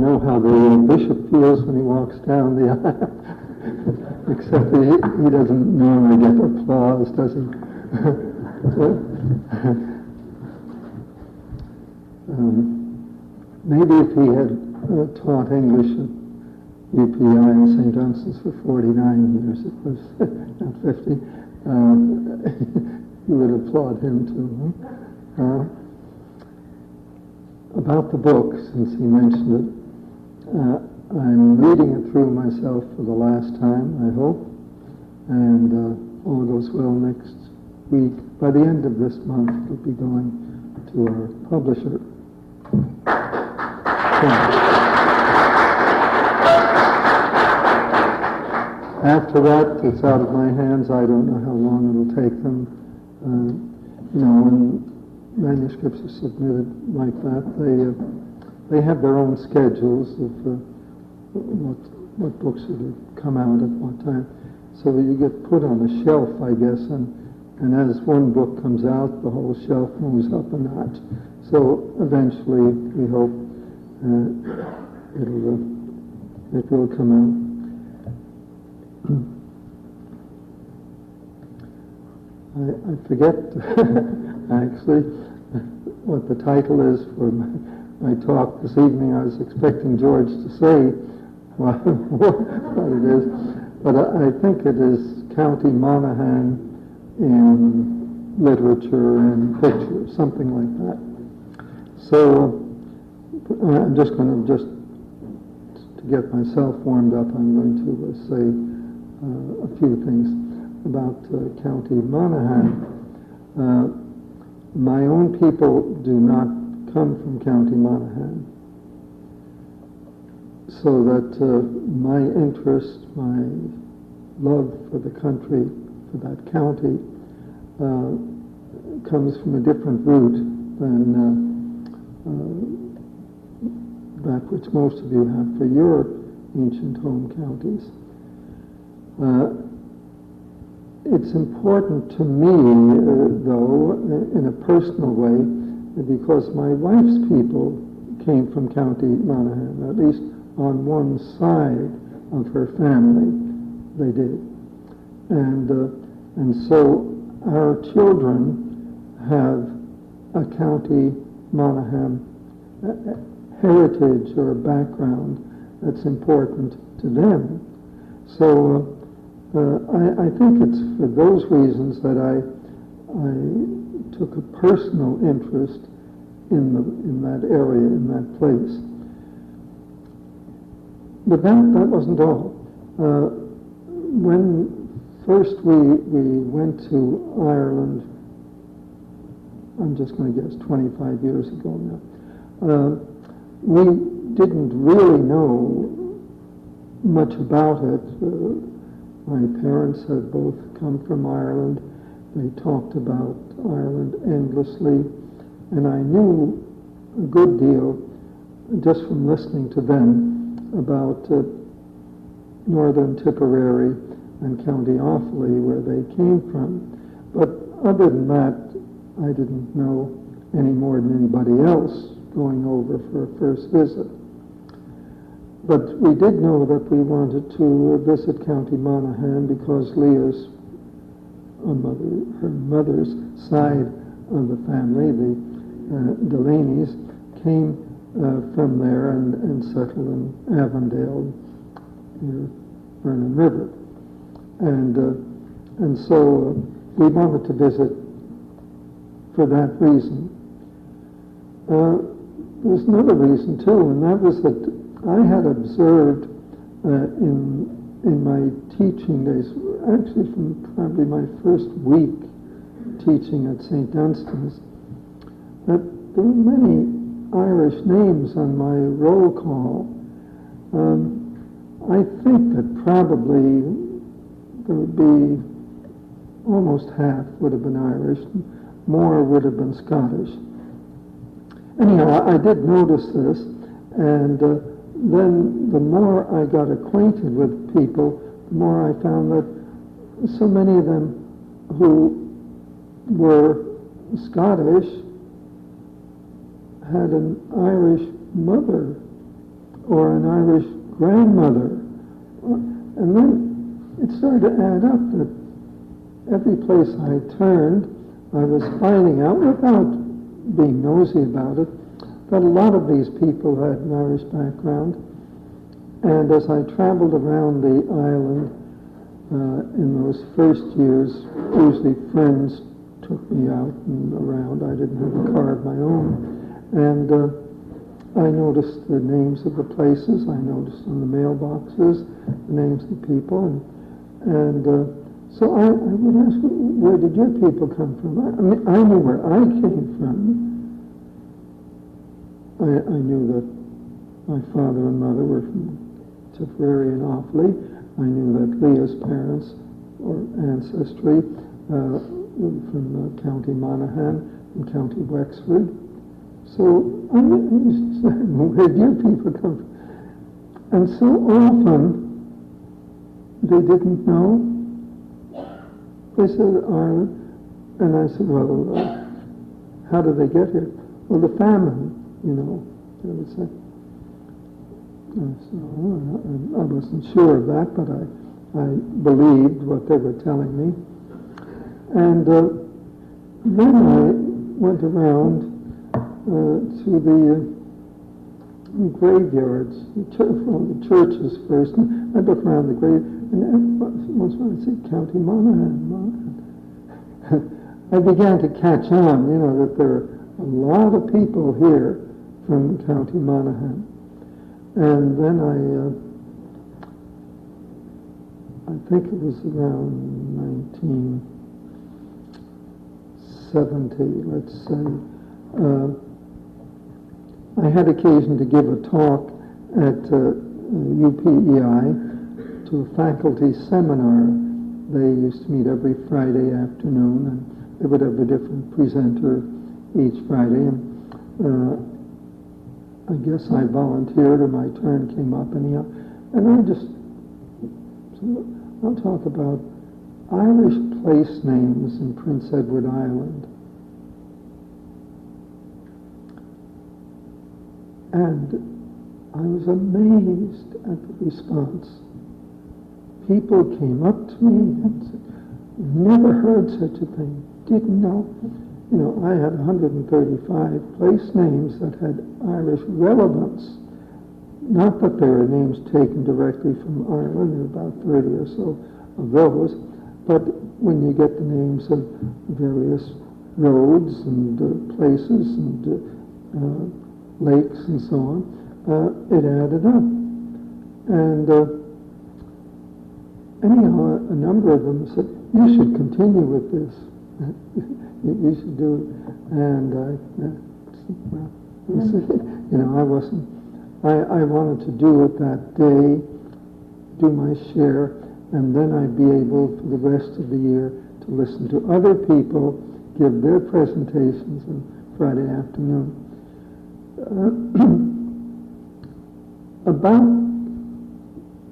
know how the bishop feels when he walks down the aisle, except he doesn't normally get applause, does he? Maybe if he had taught English at UPI in St. Dunstan's for 49 years, it was not 50, you would applaud him too. About the book, since he mentioned it, I'm reading it through myself for the last time, I hope, and all goes well next week. By the end of this month, it'll be going to our publisher. After that, it's out of my hands. I don't know how long it'll take them. When manuscripts are submitted like that, they have their own schedules of what books will come out at what time. So you get put on a shelf, I guess, and as one book comes out, the whole shelf moves up a notch. So eventually, we hope it will come out. I forget, actually, what the title is for my talk this evening. I was expecting George to say what it is, but I think it is County Monaghan in literature and picture, something like that. So I'm just going to to get myself warmed up, I'm going to say a few things about County Monaghan. My own people do not come from County Monaghan, so that my interest, my love for the country, for that county, comes from a different root than that which most of you have for your ancient home counties. It's important to me, though, in a personal way, because my wife's people came from County Monaghan, at least on one side of her family, they did. And so our children have a County Monaghan heritage or background that's important to them. So I think it's for those reasons that I took a personal interest in that area, in that place. But that wasn't all. When first we went to Ireland, I'm just going to guess 25 years ago now, we didn't really know much about it. My parents had both come from Ireland. They talked about Ireland endlessly, and I knew a good deal just from listening to them about northern Tipperary and County Offaly, where they came from. But other than that, I didn't know any more than anybody else going over for a first visit. But we did know that we wanted to visit County Monaghan because Leah's, her mother's side of the family, the Delaney's, came from there and settled in Avondale near Vernon River. And so we wanted to visit for that reason. There's another reason too, and that was that I had observed in my teaching days, actually from probably my first week teaching at St. Dunstan's, that there were many Irish names on my roll call. I think that probably there would be almost half would have been Irish, more would have been Scottish. Anyhow, I did notice this, and then the more I got acquainted with people, the more I found that so many of them who were Scottish had an Irish mother or an Irish grandmother. And then it started to add up that every place I turned, I was finding out, without being nosy about it, that a lot of these people had an Irish background. And as I traveled around the island in those first years, usually friends took me out and around. I didn't have a car of my own. And I noticed the names of the places. I noticed on the mailboxes the names of the people. And so I would ask, where did your people come from? I mean, I knew where I came from. I knew that my father and mother were from Tipperary and Offaly. I knew that Leah's parents, or ancestry, from County Monaghan and County Wexford. So I used to say, where did your people come from? And so often they didn't know. They said Ireland, and I said, well, how did they get here? Well, the famine, you know, they would say. So I wasn't sure of that, but I believed what they were telling me. And then I went around to the graveyards, the churches first. And I looked around the grave, and once when I said County Monaghan. I began to catch on, you know, that there are a lot of people here from County Monaghan. And then I think it was around 1970, let's say, I had occasion to give a talk at UPEI to a faculty seminar. They used to meet every Friday afternoon, and they would have a different presenter each Friday. And I guess I volunteered, or my turn came up anyhow. And I'll talk about Irish place names in Prince Edward Island. And I was amazed at the response. People came up to me and said, never heard such a thing, didn't know. You know, I had 135 place names that had Irish relevance. Not that they were names taken directly from Ireland, there were about 30 or so of those, but when you get the names of various roads and places and lakes and so on, it added up. And anyhow, a number of them said, you should continue with this. You should do it. And you know, I wanted to do it that day, do my share, and then I'd be able for the rest of the year to listen to other people give their presentations on Friday afternoon. About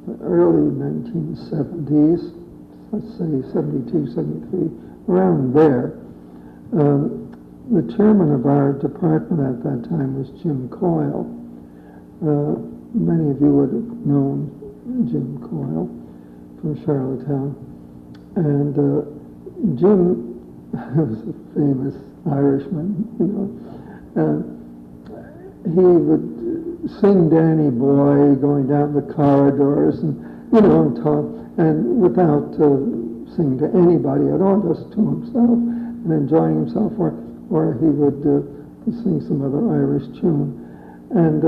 the early 1970s, let's say 72, 73, around there, the chairman of our department at that time was Jim Coyle. Many of you would have known Jim Coyle from Charlottetown. And Jim was a famous Irishman, you know. He would sing Danny Boy going down the corridors and, you know, and talk, and without singing to anybody at all, just to himself and enjoying himself, or he would sing some other Irish tune. And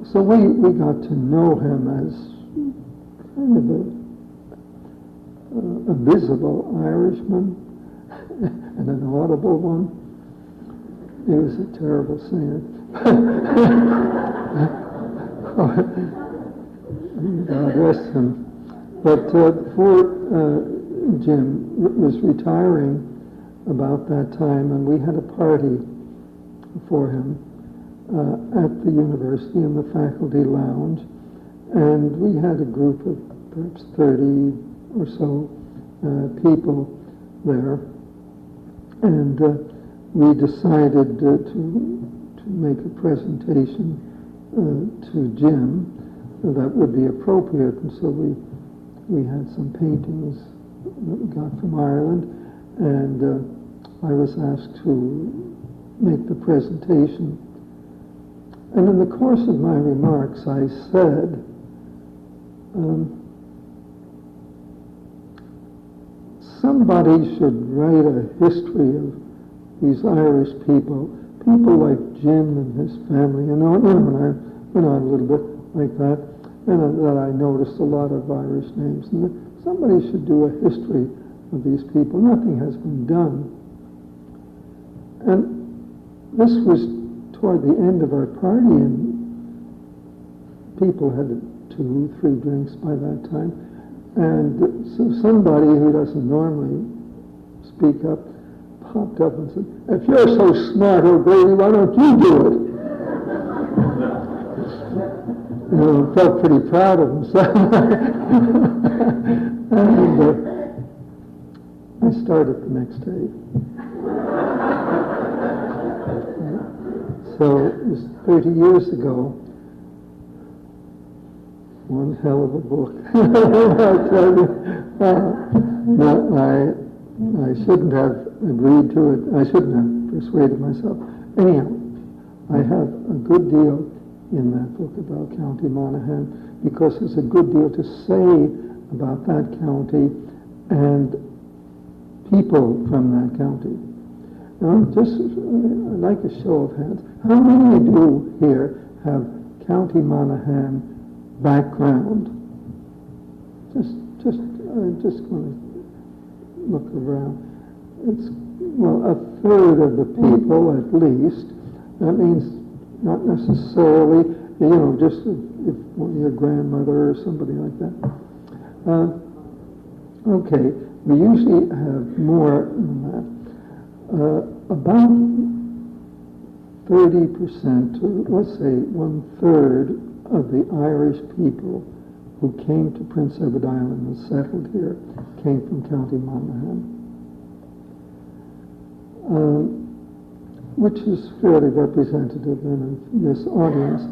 so we got to know him as kind of a visible Irishman and an audible one. He was a terrible singer. God rest him. But before Jim was retiring about that time, and we had a party for him at the university in the faculty lounge, and we had a group of perhaps 30 or so people there, and we decided to make a presentation to Jim, that would be appropriate. And so we had some paintings that we got from Ireland, and I was asked to make the presentation. And in the course of my remarks, I said, somebody should write a history of these Irish people like Jim and his family. And when I went on a little bit like that, and that I noticed a lot of Irish names. And somebody should do a history of these people. Nothing has been done. And this was toward the end of our party, and people had 2-3 drinks by that time. And so somebody who doesn't normally speak up popped up and said, "If you're so smart, O'Grady, why don't you do it?" Felt pretty proud of himself. And I started the next day. So it was 30 years ago. One hell of a book. I tell you. I shouldn't have agreed to it. I shouldn't have persuaded myself. Anyhow, I have a good deal in that book about County Monaghan, because there's a good deal to say about that county and people from that county. Now, I'd like a show of hands. How many of you here have County Monaghan background? I'm just going to look around. It's, well, a third of the people at least. That means not necessarily, just if one of your grandmother or somebody like that. Okay, we usually have more than that. About 30%, or let's say 1/3 of the Irish people who came to Prince Edward Island and settled here came from County Monaghan, which is fairly representative in this audience.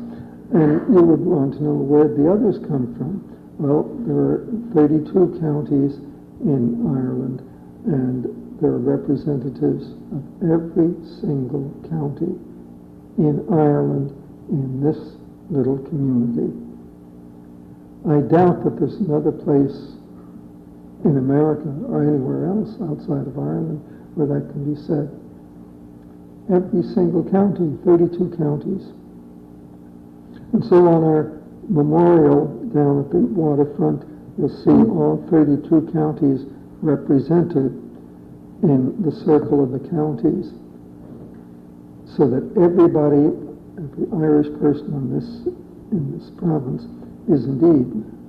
And you would want to know where the others come from. Well, there are 32 counties in Ireland, and there are representatives of every single county in Ireland in this little community. I doubt that there's another place in America or anywhere else outside of Ireland where that can be said. Every single county, 32 counties. And so on our memorial down at the waterfront, you'll see all 32 counties represented in the circle of the counties, so that everybody, every Irish person in this province is indeed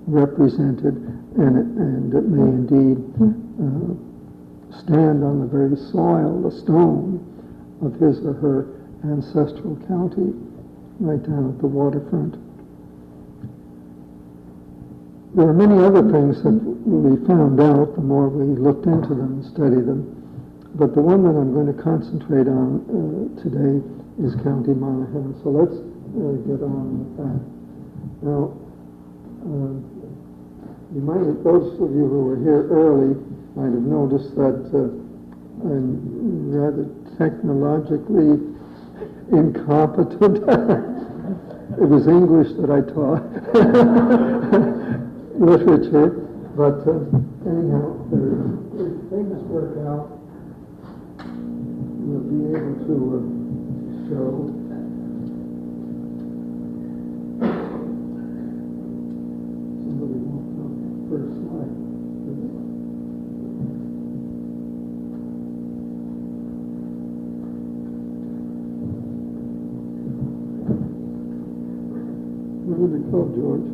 represented, and it may indeed stand on the very soil, the stone of his or her ancestral county, right down at the waterfront. There are many other things that we found out the more we looked into them and studied them, but the one that I'm going to concentrate on today is County Monaghan. So let's get on with that. Now, you might have, those of you who were here early might have noticed that I'm rather technologically incompetent. It was English that I taught, literature, but anyhow, if things work out, we'll be able to show. Somebody won't know the first slide. Where did it go, George?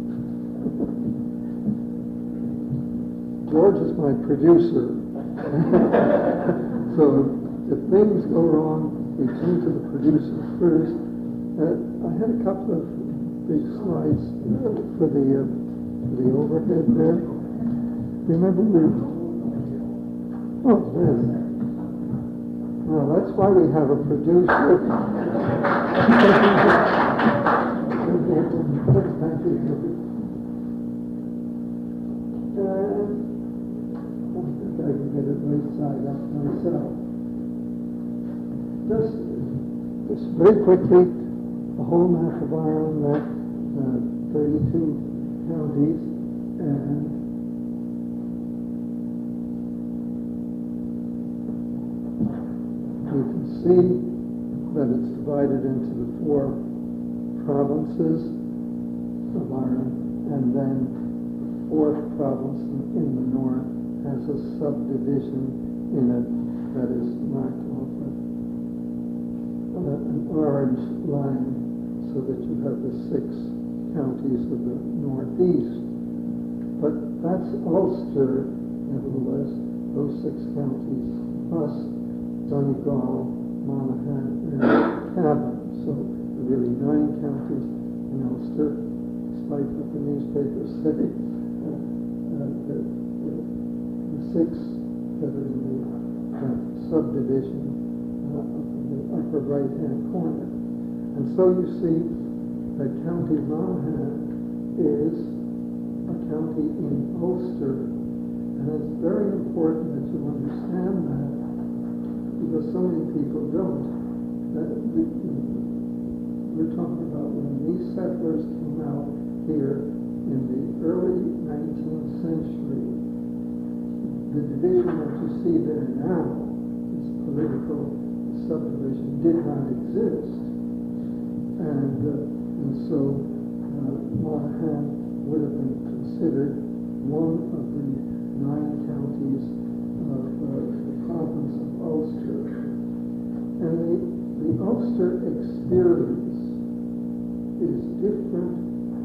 George is my producer. So if things go wrong, we turn to the producer first. I had a couple of big slides for the overhead there. Remember there. Well, that's why we have a producer. side up myself. Just very quickly, the whole map of Ireland, that 32 counties, and you can see that it's divided into the 4 provinces of Ireland, and then the 4th province in the north has a subdivision in it that is marked off with an orange line, so that you have the 6 counties of the northeast. But that's Ulster, nevertheless, those 6 counties, plus Donegal, Monaghan, and Cavan. So really 9 counties in Ulster, despite what the newspapers say. The 6 that are in the subdivision of the upper right-hand corner. And so you see that County Monaghan is a county in Ulster. And it's very important that you understand that, because so many people don't. We're talking about when these settlers came out here in the early 19th century. The division that you see there now, this political subdivision, did not exist. And so Monaghan would have been considered one of the 9 counties of the province of Ulster. And the Ulster experience is different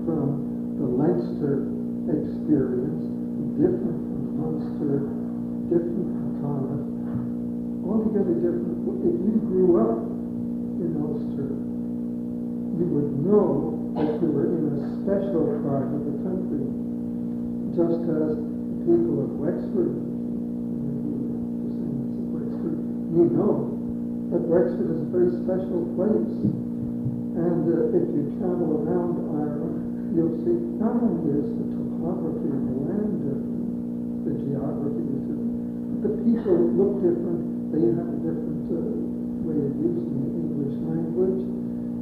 from the Leinster experience, different from Munster, different from Connacht, altogether different. If you grew up in Ulster, you would know that you were in a special part of the country, just as the people of Wexford, you know that Wexford is a very special place. And if you travel around Ireland, you'll see not only is the topography of the land different, the geography is different, but the people look different. They have a different way of using the English language,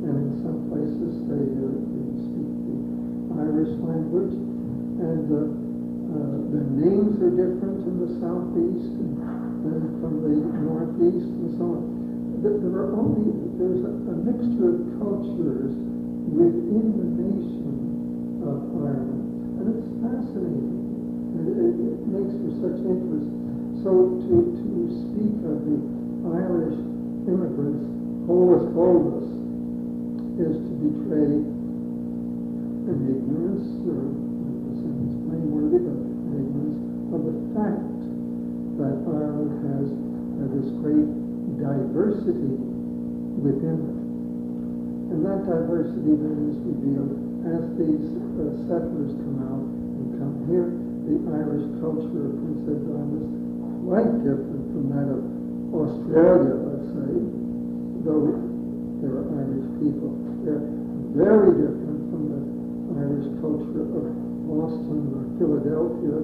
and in some places they speak the Irish language, and their names are different in the southeast and from the northeast and so on. There's a mixture of cultures within the nation of Ireland, and it's fascinating. It makes for such interest. So to speak of the Irish immigrants, holus bolus, is to betray an ignorance, or it's blameworthy, but an ignorance of the fact that Ireland has this great diversity within it. And that diversity then is revealed as these settlers come out and come here. The Irish culture of Prince Edward Island is quite different from that of Australia, let's say, though there are Irish people. They're very different from the Irish culture of Boston or Philadelphia,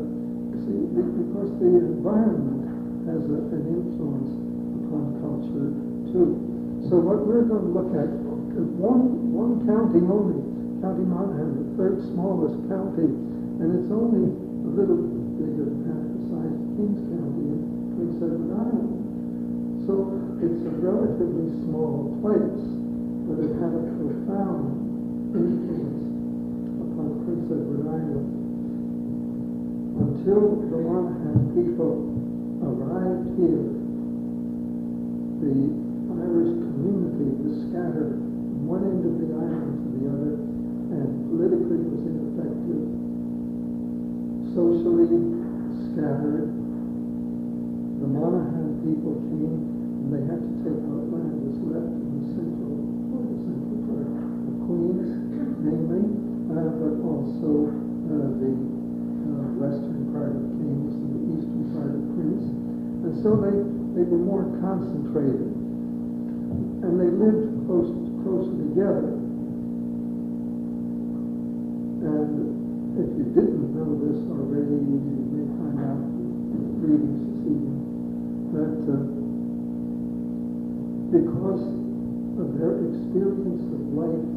because the environment has an influence upon culture too. So what we're going to look at is one county only, County Monaghan, the 3rd smallest county, and it's only a little bigger than half the size of Kings County in Prince Edward Island. So it's a relatively small place, but it had a profound influence upon Prince Edward Island. Until the Monaghan people arrived here, the Irish community was scattered from one end of the island to the other, and politically was ineffective, socially scattered. The Monaghan people came, and they had to take what land was left in the central part of Queens, mainly, but also the western part of Kings and the eastern part of Prince. And so they were more concentrated, and they lived closer together. And if you didn't know this already, you may find out from readings this evening, experience of life,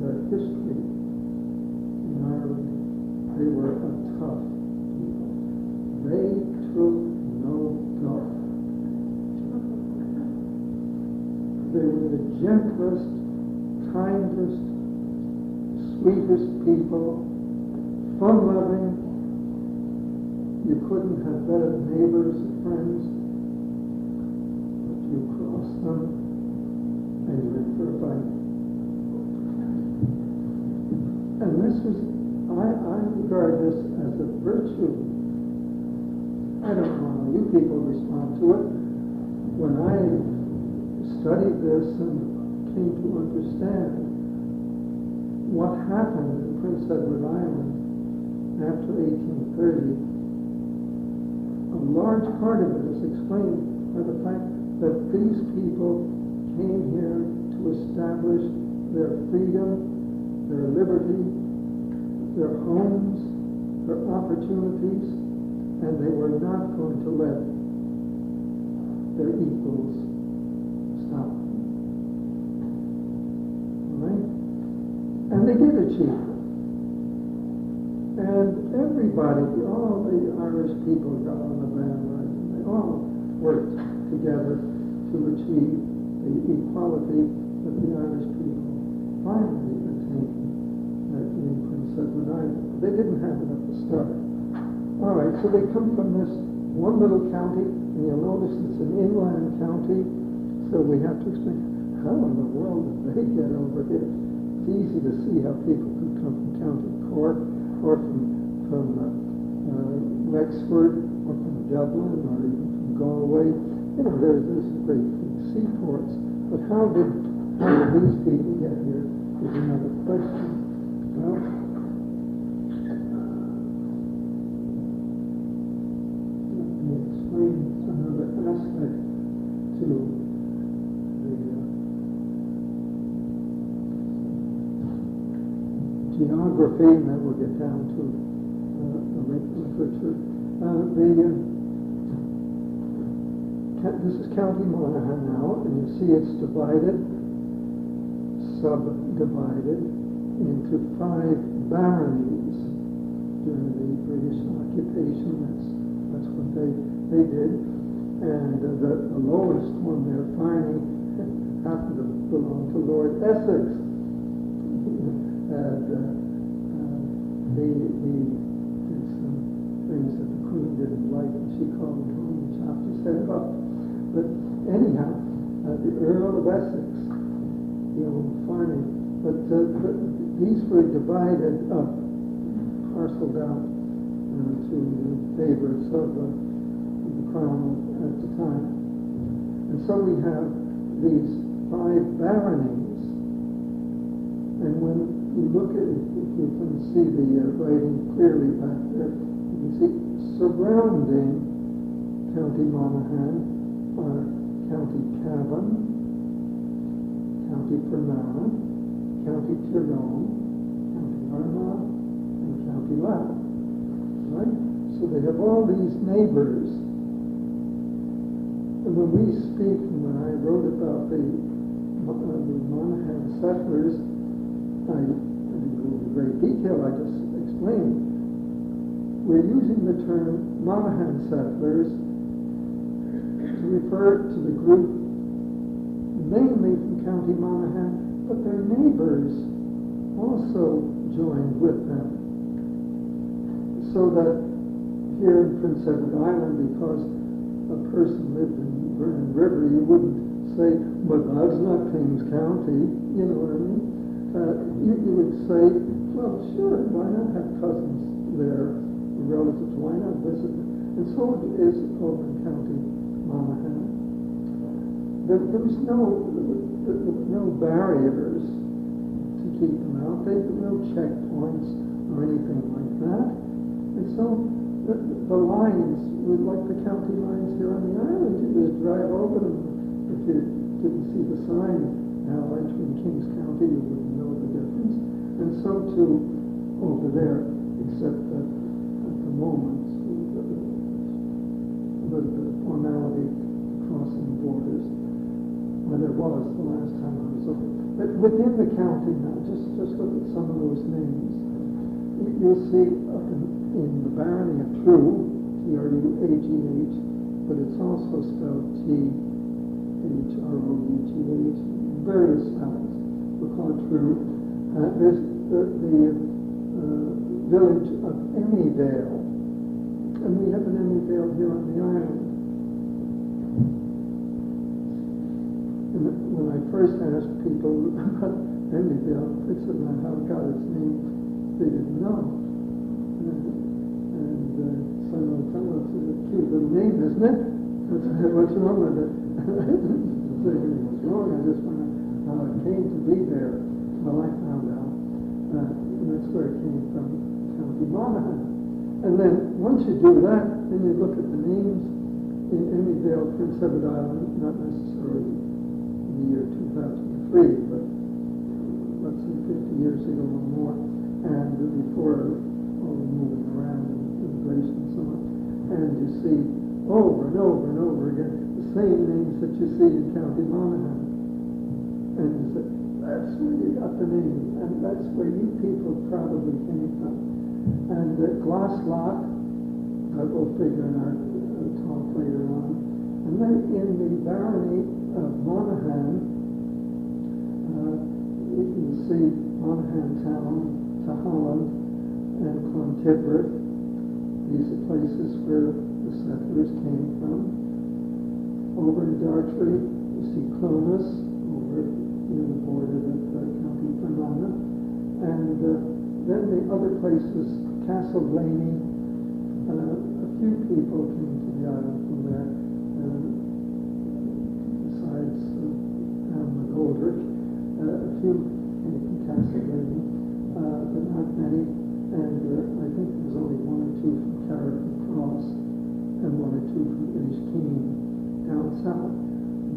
their history in Ireland, they were a tough people. They took no guff. They were the gentlest, kindest, sweetest people, fun-loving. You couldn't have better neighbors or friends, but you cross them and you're in for a fight. And this was, I regard this as a virtue. I don't know how you people respond to it. When I studied this and came to understand what happened in Prince Edward Island after 1830, a large part of it is explained by the fact that these people came here to establish their freedom, their liberty, their homes, their opportunities, and they were not going to let their equals stop them. All right? And they did achieve it. And everybody, all the Irish people got on the bandwagon. They all worked together to achieve the equality that the Irish people finally attained in Prince Edward Island. They didn't have it at the start. All right, so they come from this one little county, and you'll notice it's an inland county, so we have to explain how in the world did they get over here. It's easy to see how people could come from County Cork, or from Wexford, or from Dublin, or even from Galway. You know, there's great big seaports. But how did these people get here is another question. Well, let me explain another aspect to the geography, and then we'll get down to the literature. This is County Monaghan now, and you see it's divided, subdivided into 5 baronies during the British occupation. That's what they did. And the lowest one there, Farney, happened to belong to Lord Essex. And he did some things that the Queen didn't like, and she called him home and chopped his head off. But anyhow, the Earl of Essex, Farney, but these were divided up, parceled out to the favorites of the crown at the time. And so we have these 5 baronies, and when you look at it, if you can see the writing clearly back there, you can see surrounding County Monaghan are County Cavan, County Fermanagh, County Tyrone, County Armagh, and County Louth. Right? So they have all these neighbors. And when we speak, and when I wrote about the Monaghan settlers, I didn't go into great detail, I just explained. We're using the term Monaghan settlers to refer to the group mainly from County Monaghan, but their neighbors also joined with them. So that here in Prince Edward Island, because a person lived in Vernon River, you wouldn't say, but that's not Kings County, you know what I mean? You would say, well, sure, why not have cousins there, relatives, why not visit them? And so it is over in County Monaghan. There was no barriers to keep them out. There were no checkpoints or anything like that. And so the lines were like the county lines here on the island. You just drive over them. If you didn't see the sign now entering Kings County, you wouldn't know the difference. And so too over there, except that at the moment, the formality crossing borders. Well, there was the last time I was over. But within the county now, just look at some of those names. You'll see up in the barony of True, T-R-U-A-G-H, but it's also spelled T-H-R-O-U-G-H, various spellings. We'll call it True. There's the village of Emmydale, and we have an Emmydale here on the island. And when I first asked people about Emmydale, they said, how it got its name, they didn't know. So I went, it's a cute little name, isn't it? What's wrong with it? I didn't say anything was wrong, I just wondered how it came to be there. Well, I found out. And that's where it came from, County Monaghan. And then once you do that, then you look at the names in Emmydale, Prince Edward Island, not necessarily in the year 2003, but let's say 50 years ago or more, and before all the moving around and immigration and so on. And you see over and over and over again the same names that you see in County Monaghan. And you say, that's where you got the name, and that's where you people probably came from. And Glasslock, that will figure in our talk later on. And then in the barony of Monaghan, you can see Monaghan Town, Holland, and Clontibret. These are places where the settlers came from. Over in Dartry, you see Clones, over near the border of County Fermanagh. And then the other places, Castle Blaney, a few people came to the island from there, besides McGoldrick. A few came from Castle Blaney, but not many. And I think there was only one or two from Carrick Cross, and one or two from Inishkeen down south.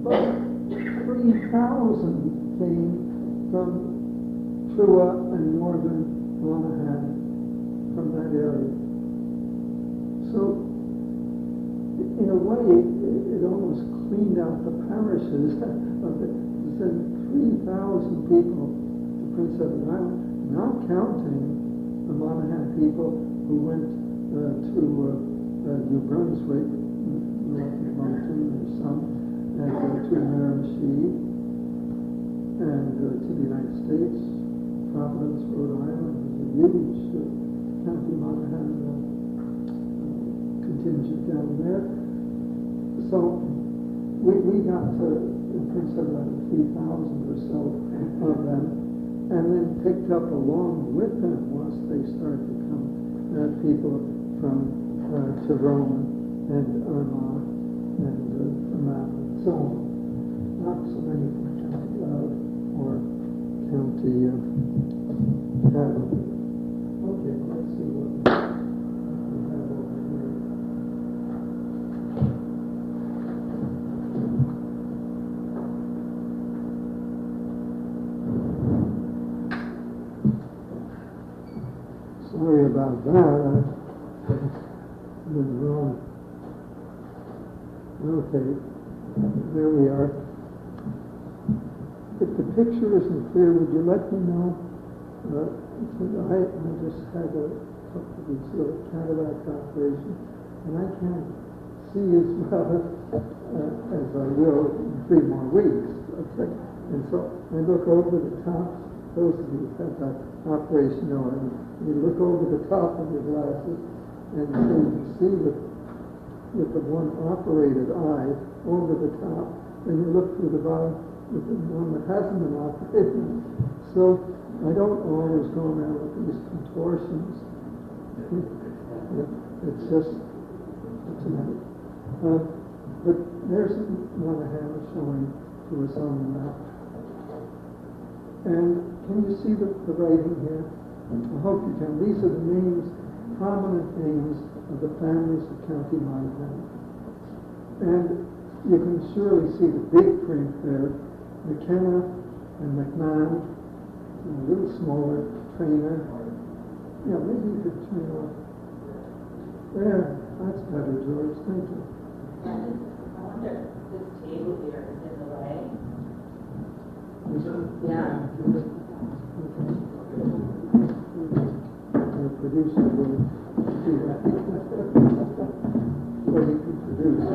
But 3,000 came from Trua and northern Monaghan, from that area. So, in a way, it almost cleaned out the parishes of it. It sent 3,000 people to Prince Edward Island, not counting the Monaghan people who went to New Brunswick, north of Moncton, or some, and to Miramichi, and to the United States, Providence, Rhode Island. There's a huge County Monaghan contingent down there. So we got to, in Prince Edward Island, 3,000 or so of them, and then picked up along with them once they started to come people from Tyrone and Armagh and Fermanagh and so on. Not so many from County Loud or County Hadley. Okay, let's see what we have over here. Sorry about that. I was wrong. Okay, there we are. If the picture isn't clear, would you let me know? I just had a couple of these little cataract operations, and I can't see as well as I will in 3 more weeks. Okay? And so I look over the top. Those of you who had that operation know it. You look over the top of your glasses, and so you can see with the one operated eye over the top, and you look through the bottom with the one that hasn't been operated. So I don't always go around with these contortions. It's just, it's a minute. But there's one hand showing to us on the map. And can you see the writing here? I hope you can. These are the names, prominent names of the families of County Monaghan. And you can surely see the big print there, McKenna and McMahon, and a little smaller, Trainer. Yeah, maybe you could turn off. There, that's better, George. Thank you. I wonder if this table here is in the way. Yeah. Our producer will do that. So you can produce.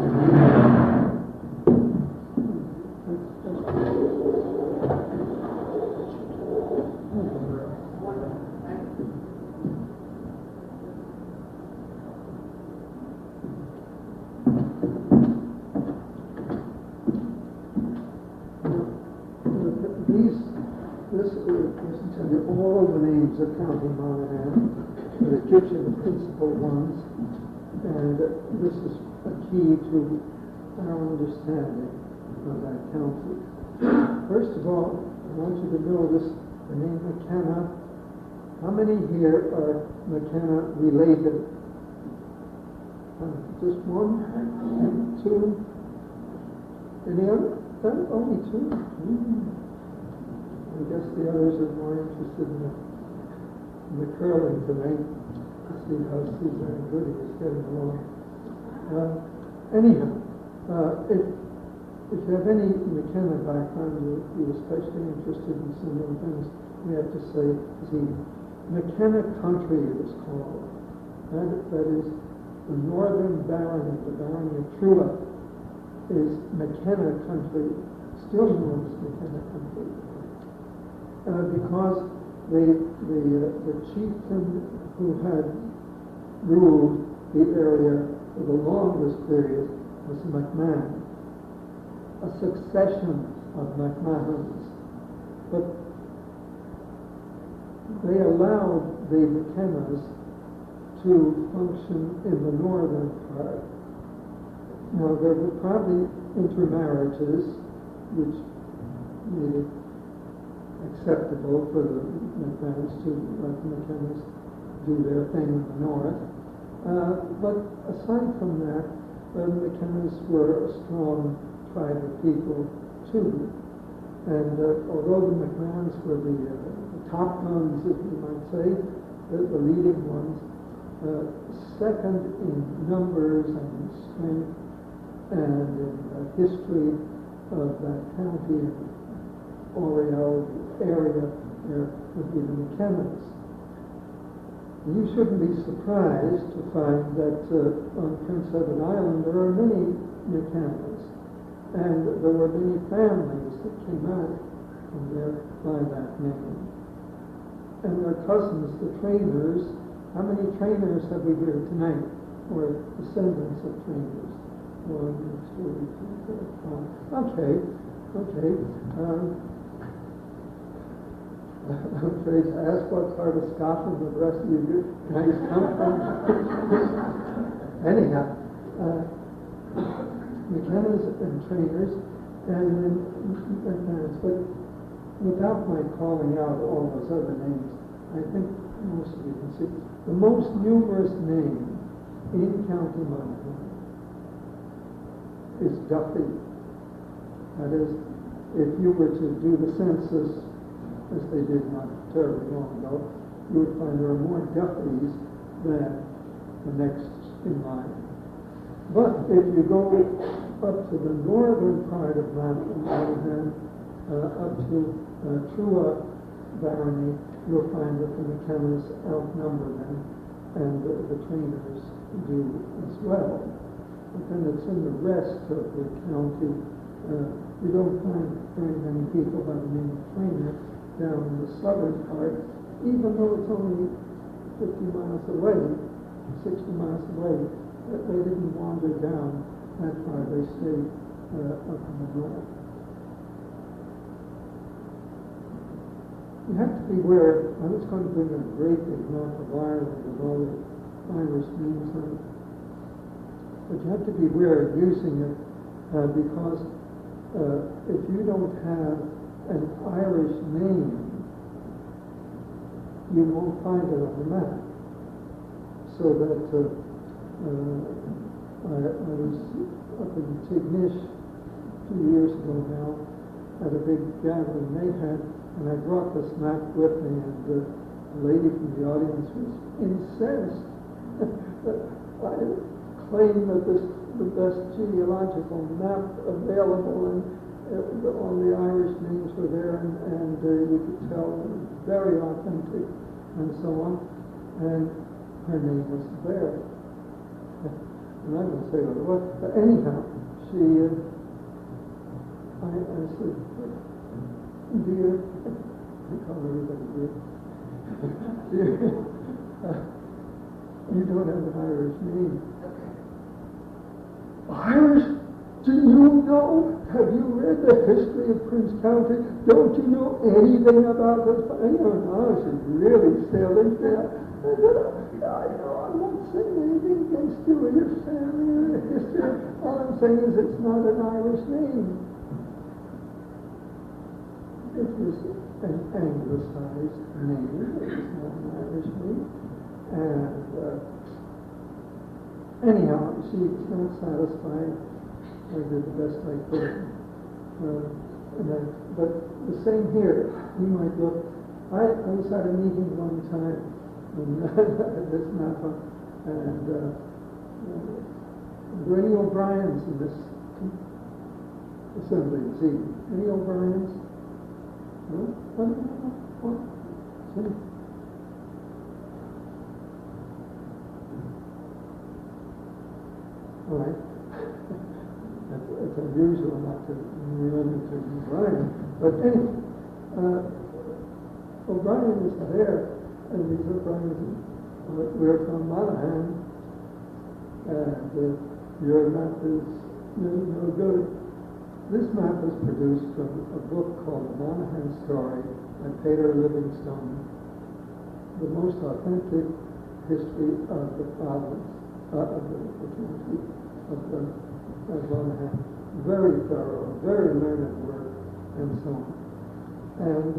All the names of County Monaghan, but it gives you the principal ones, and this is a key to our understanding of that county. First of all, I want you to notice the name McKenna. How many here are McKenna related? Just one? Two? Any other? Only two? I guess the others are more interested in the curling tonight to see how Susan and Goody is getting along. Anyhow, if you have any McKenna background, you're especially interested in some of the things we have to say. The McKenna country it is called. That is the northern barony, the barony of Trua, is McKenna country, still known as McKenna country. Because the chieftain who had ruled the area for the longest period was MacMahon, a succession of MacMahons. But they allowed the McKennas to function in the northern part. Now, there were probably intermarriages, which made it acceptable for the McMahons to let the McKennas do their thing in the north. But aside from that, the McKennas were a strong tribe of people too. And although the McMahons were the top guns, if you might say, the leading ones, second in numbers and strength and in the history of that county, Oriel area, there would be the McKennas. You shouldn't be surprised to find that on Prince Edward Island there are many McKennas, and there were many families that came out from there by that name. And their cousins, the trainers. How many trainers have we here tonight, or descendants of trainers? 1, 2, 3, 4, 5. Okay. I'm afraid to ask what part of Scotland the rest of you guys come from. Anyhow, McKennas and trainers and McMahons, but without my calling out all those other names, I think most of you can see the most numerous name in County Monaghan is Duffy. That is, if you were to do the census, as they did not terribly long ago, you would find there are more Duffys than the next in line. But if you go up to the northern part of Monaghan, up to Trua Barony, you'll find that the McKennas outnumber them, and the trainers do as well. But then it's in the rest of the county. You don't find very many people by the name of Trainer down in the southern part, even though it's only 50 miles away, 60 miles away. They didn't wander down that far. They stayed up in the north. You have to beware. I was going to bring a great big map of Ireland with all the Irish names on it. But you have to beware of using it because if you don't have an Irish name, you won't find it on the map. So that I was up in Tignish 2 years ago now at a big gathering they had, and I brought this map with me, and the lady from the audience was incensed that I claimed that this is the best genealogical map available, and all the Irish names were there, and and you could tell it was very authentic, and so on. And her name was there. And I don't say what it was, but anyhow, she, I said, dear, I call everybody dear, dear, you don't have an Irish name. Irish? Do you know? Have you read the history of Prince County? Don't you know anything about this? I don't know. She's really sailing there. I said, I know, I'm not saying anything against you or your family or your history. All I'm saying is it's not an Irish name. It was an anglicized name. It was not an Irish name. And anyhow, she was not satisfied. I did the best I could. But the same here. You might look. I was at a meeting one time in this Napa, and there were any O'Briens in this assembly this evening. Any O'Briens? No? What? See? All right. It's unusual not to run into O'Brien. But anyway, O'Brien is there, and these O'Briens, we're from Monaghan, and your map is no good. This map was produced from a book called The Monaghan Story by Peter Livingstone, the most authentic history of the province, of the county of Monaghan. Very thorough, very learned work, and so on. And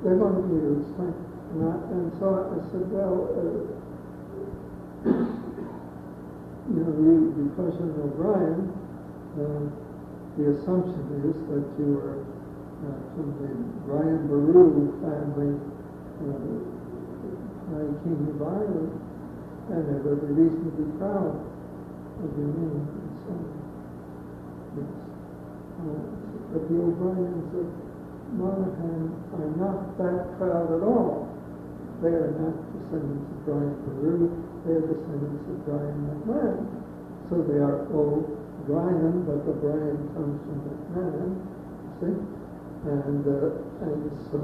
they're going to be used. And so I said, well, because you're an O'Brien, the assumption is that you are from the Brian Boru family, High King of Ireland, and they would be reasonably proud of your name and so on. Yes. But the O'Briens of Monaghan are not that proud at all. They are not descendants of Brian Boru, they are descendants of Brian McMahon. So they are O'Brien, but the Brian comes from McMahon, see? And so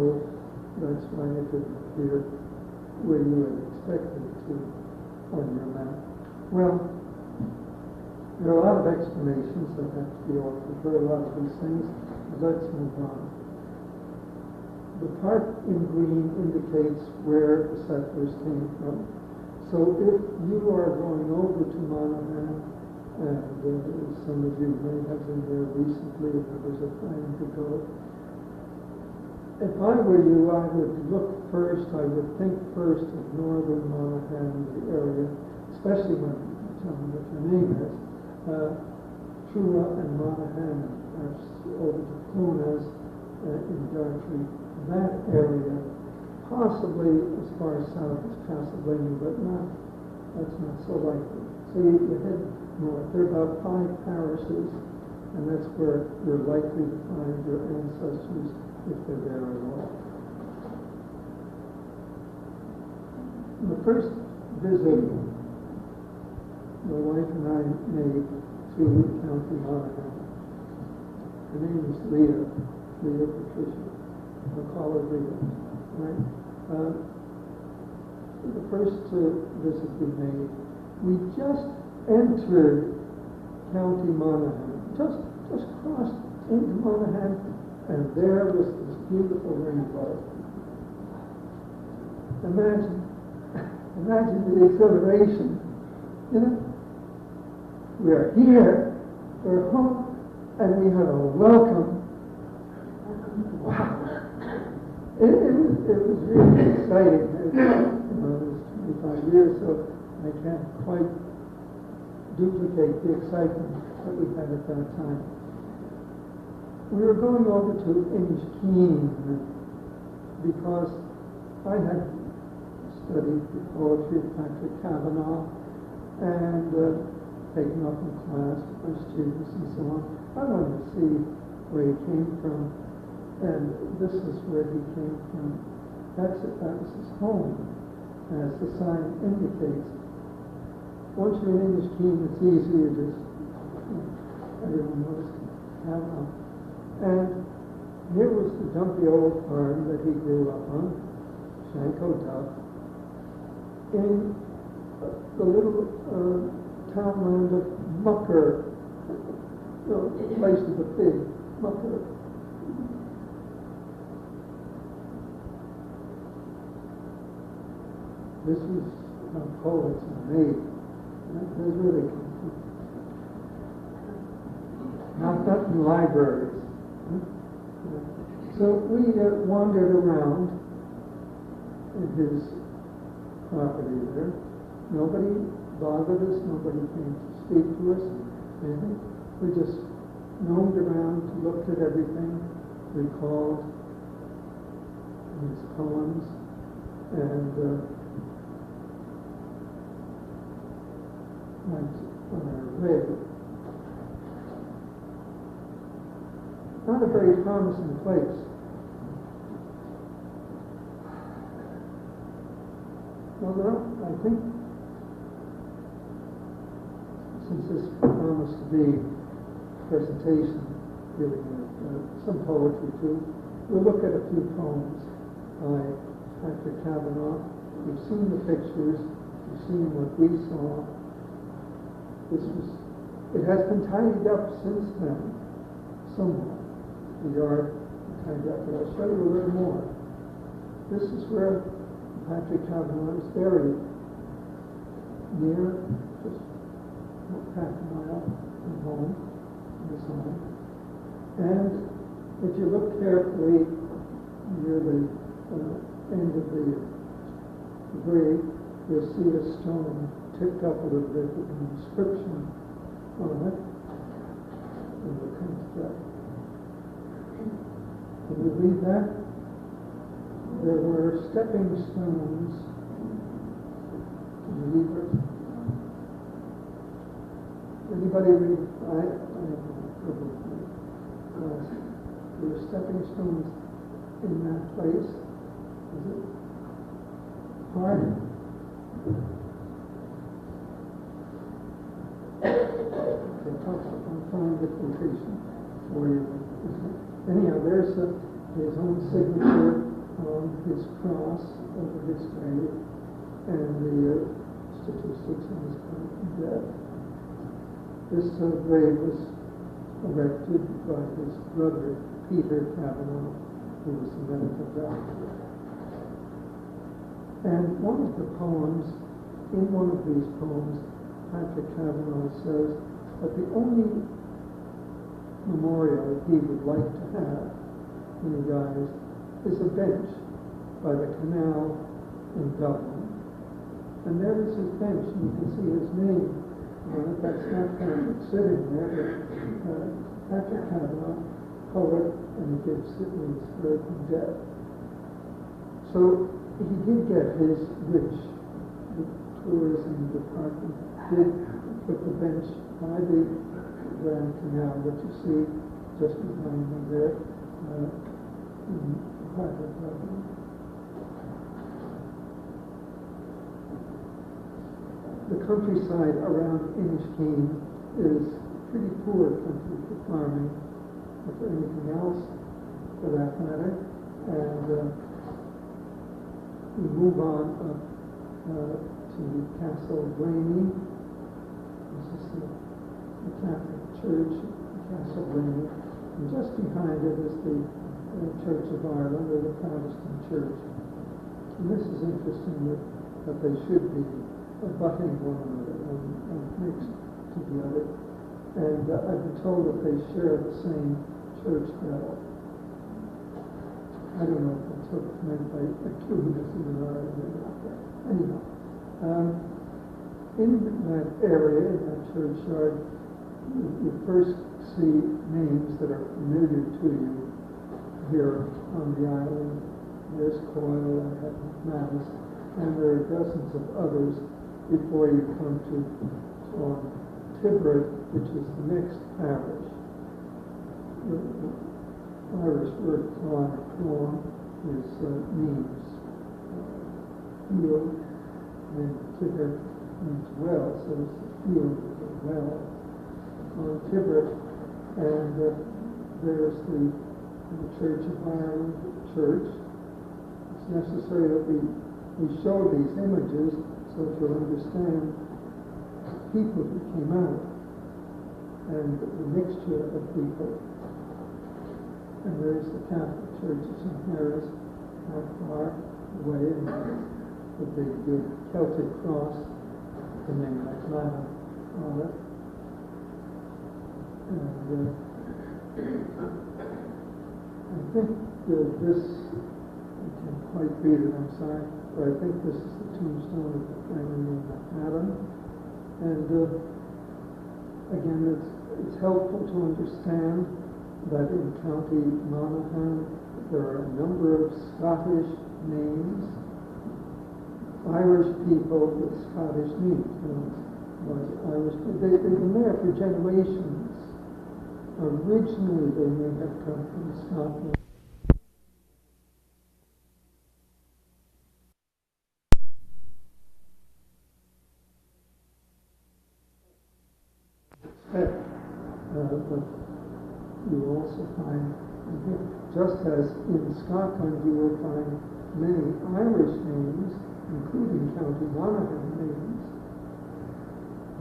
that's why it didn't appear where you had expected to on your map. Well, there are a lot of explanations that have to be offered for a lot of these things. Let's move on. The part in green indicates where the settlers came from. So if you are going over to Monaghan, and some of you may have been there recently, if there was a plan to go, if I were you, I would look first, I would think first of northern Monaghan, the area, especially when you tell me what your name is. Trua and Monaghan, perhaps over to Clunas in Dartry, that area, possibly as far south as Castlevania, but that's not so likely. So you head north. There are about 5 parishes, and that's where you're likely to find your ancestors if they're there at all. The first visit my wife and I made to County Monaghan. Her name is Leah Patricia. I'll call her Leah. Right? The first visit we made, we just entered County Monaghan, just crossed into Monaghan, and there was this beautiful rainbow. Imagine the exhilaration, We are here, we're home, and we have a welcome. Wow. It was really exciting. It was 25 years, so I can't quite duplicate the excitement that we had at that time. We were going over to Inchkeen because I had studied the poetry of Patrick Kavanagh and taken up in class with my students and so on. I wanted to see where he came from. And this is where he came from. That was his home, as the sign indicates. Once you're in English Keene, it's easy. You just, everyone knows Kavanaugh. And here was the dumpy old farm that he grew up on, Shanko Duff, in the little townland of Mucker, the place of the pig, Mucker. This is how poets are made. That's really not in libraries. So we wandered around in his property there. Nobody bothered us. Nobody came to speak to us. Anything. We just roamed around, looked at everything, recalled his poems, and went on our way. Not a very promising place. Well, I think since this promised to be a presentation giving some poetry too, we'll look at a few poems by Patrick Kavanaugh. We've seen the pictures, we've seen what we saw. It has been tidied up since then, somewhat. The yard tidied up, but I'll show you a little more. This is where Patrick Kavanaugh is buried, near, just half a mile from home, his home. And if you look carefully near the end of the grave, you'll see a stone tipped up a little bit with an inscription on it. And we'll come to that. Can you read that? There were stepping stones. Can you read it? Anybody read? There were stepping stones in that place. Is it? Pardon? Okay, I'll find the quotation for you. Anyhow, there's his own signature on his cross over his grave, and the statistics on his death. This grave was erected by his brother, Peter Kavanaugh, who was a medical doctor. And one of the poems, in one of these poems, Patrick Kavanaugh says that the only memorial he would like to have when he dies is a bench by the canal in Dublin. And there is his bench, and you can see his name on it. That's not Patrick sitting there, but Patrick Kavanaugh, poet, and he gives it his birth and death. So he did get his wish. The tourism department did put the bench by the Grand Canal that you see just behind me there in part of Dublin. The countryside around Inniskeen is pretty poor country for farming or for anything else for that matter. And we move on up to Castle Blaney. This is the Catholic Church, Castle Blaney. And just behind it is the Church of Ireland, or the Protestant Church. And this is interesting that they should be abutting one another and mixed together. And I've been told that they share the same church bell. I don't know if that's what's meant by ecumenism in Ireland or not. Anyhow, in that area, in that churchyard, you first see names that are familiar to you here on the island. There's Coyle and McManus, and there are dozens of others before you come to Tibbert, which is the next parish. The Irish word clon is means field, and Tibber means well, so it's the field of the well on Tibber. And there's the Church of Ireland church. It's necessary that we show these images so that you'll understand the people who came out and the mixture of people. And there's the Catholic Church of St. Mary's, not far away, and the big Celtic cross, the name like Lana on it. And I think this, I can't quite read it, I'm sorry, but I think this is the tombstone of the family name Adam. And again, it's helpful to understand that in County Monaghan there are a number of Scottish names, Irish people with Scottish names. Irish, they've been there for generations. Originally, they may have come from Scotland. But you also find, just as in Scotland, you will find many Irish names, including County Monaghan names,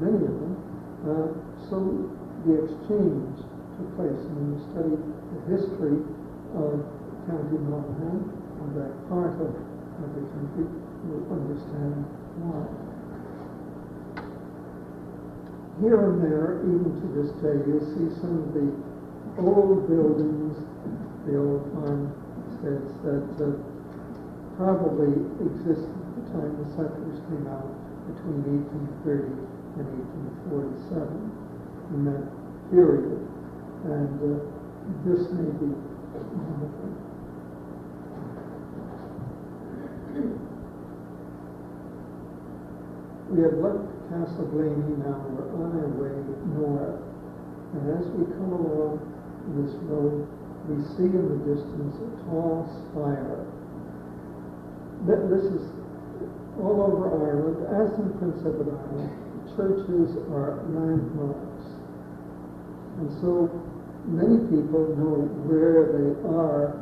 many of them. So the exchange took place, and when you study the history of County Monaghan, or that part of the country, you'll understand why. Here and there, even to this day, you'll see some of the old buildings, the old farmsteads that probably existed at the time the settlers came out between 1830 and 1847, in that period. And this may be one of them. We have left Castle Blaney, now we're on our way north. And as we come along this road, we see in the distance a tall spire. This is all over Ireland, as in Prince Edward Island. Churches are landmarks. And so many people know where they are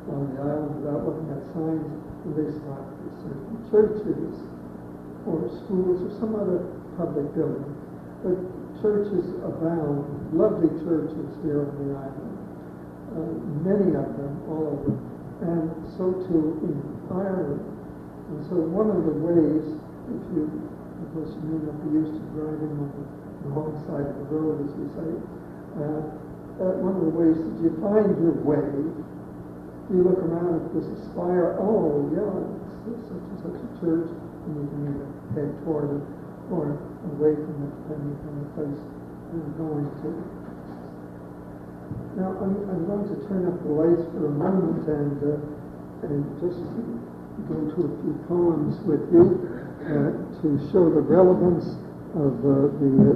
on the island without looking at signs, and they stop for certain churches or schools or some other public building. But churches abound, lovely churches here on the island, many of them all over, and so too in Ireland. And so one of the ways, of course you may not be used to driving on the wrong side of the road, as we say, one of the ways that you find your way, you look around, if there's a spire, oh yeah, it's such and such a church, and you can either head toward it or away from it, depending on the place you're going to. Now, I'm going to turn up the lights for a moment and just go to a few poems with you to show the relevance of the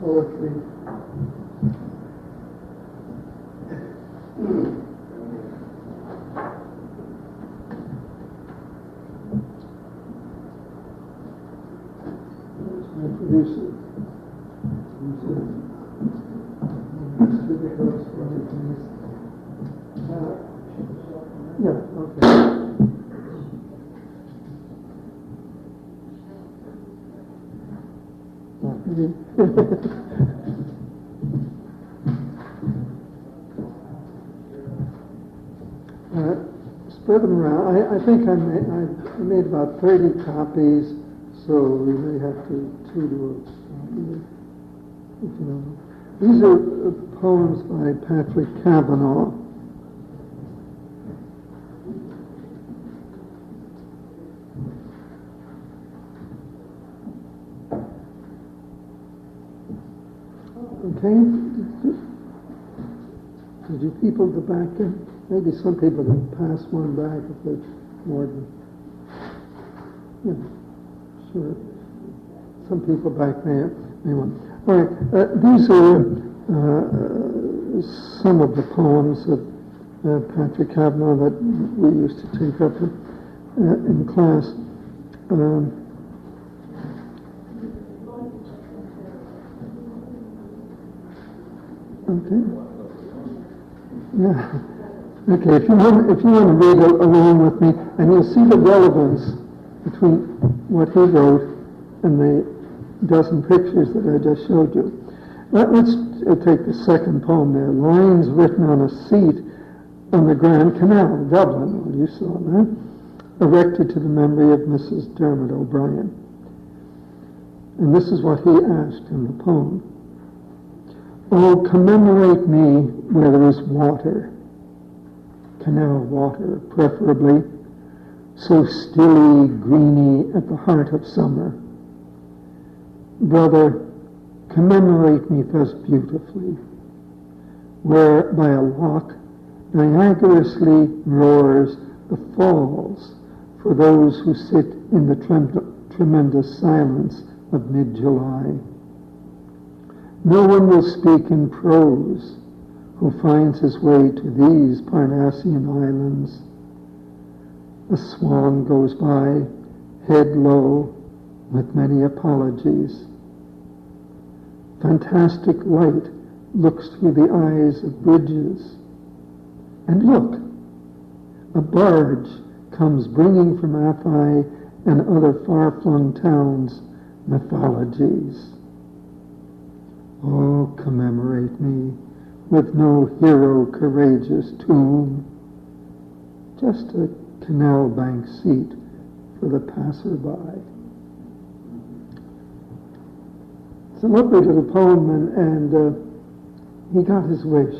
poetry. Producer. Yeah, okay. Spread them around. I think I made about 30 copies, so we may have to do a if you know. These are poems by Patrick Kavanagh. Okay. Did you people at the back there? Maybe some people can pass one back if there's more than. Yeah, sure. Some people back there may want. All right. These are some of the poems of Patrick Kavanagh that we used to take up in class. Okay. Yeah. Okay. If you want to read along with me, and you'll see the relevance between what he wrote and the dozen pictures that I just showed you. Let's take the second poem there. Lines written on a seat on the Grand Canal, Dublin. Well, you saw that. Erected to the memory of Mrs. Dermot O'Brien. And this is what he asked in the poem. Oh, commemorate me where there is water, canal water preferably, so stilly, greeny at the heart of summer. Brother, commemorate me thus beautifully, where by a loch Niagarously roars the falls for those who sit in the tremendous silence of mid-July. No one will speak in prose who finds his way to these Parnassian islands. A swan goes by, head low, with many apologies. Fantastic light looks through the eyes of bridges. And look, a barge comes bringing from Athy and other far-flung towns mythologies. Oh, commemorate me with no hero courageous tomb, just a canal bank seat for the passerby. It's a lovely little poem, and he got his wish,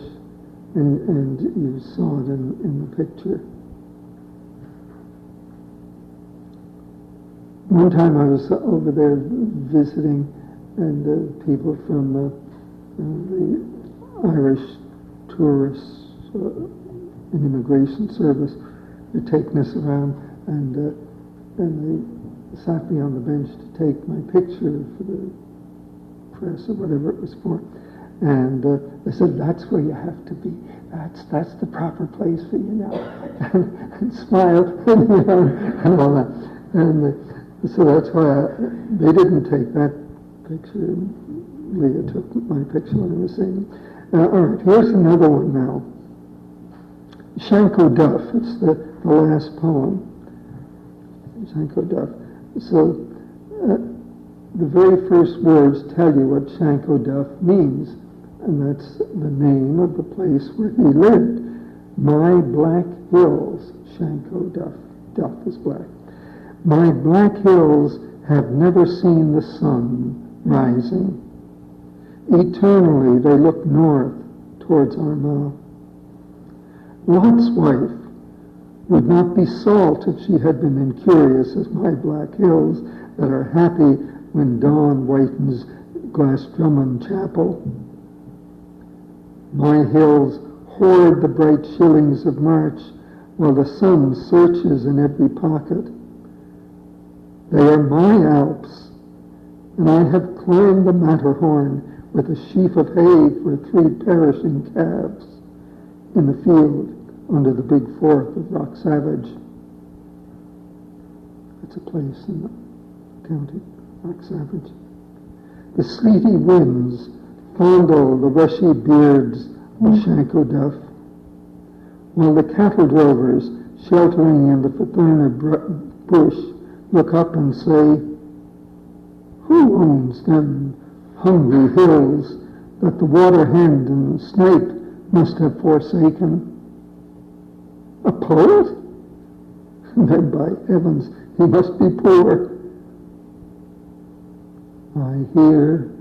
and you saw it in the picture. One time I was over there visiting, and people from the Irish Tourists and Immigration Service were taking us around, and they sat me on the bench to take my picture for the press or whatever it was for. And they said, that's where you have to be. That's the proper place for you now. and smiled, and all that. And so that's why they didn't take that picture. Leah took my picture when I was saying. All right, here's another one now. Shanko Duff, it's the last poem. Shanko Duff. So the very first words tell you what Shanko Duff means, and that's the name of the place where he lived. My Black Hills, Shanko Duff. Duff is black. My black hills have never seen the sun rising. Eternally they look north towards Armagh. Lot's wife would not be salt if she had been incurious as my black hills that are happy when dawn whitens Glasdrummun Chapel. My hills hoard the bright shillings of March while the sun searches in every pocket. They are my Alps, and I have climbed the Matterhorn with a sheaf of hay for 3 perishing calves in the field under the big forth of Rocksavage. That's a place in the county, Rocksavage. The sleety winds fondle the rushy beards of Shanko Duff, while the cattle drovers sheltering in the Fathurna bush look up and say, who owns them hungry hills that the water hen and snipe must have forsaken? A poet? Then by heavens, he must be poor. I hear,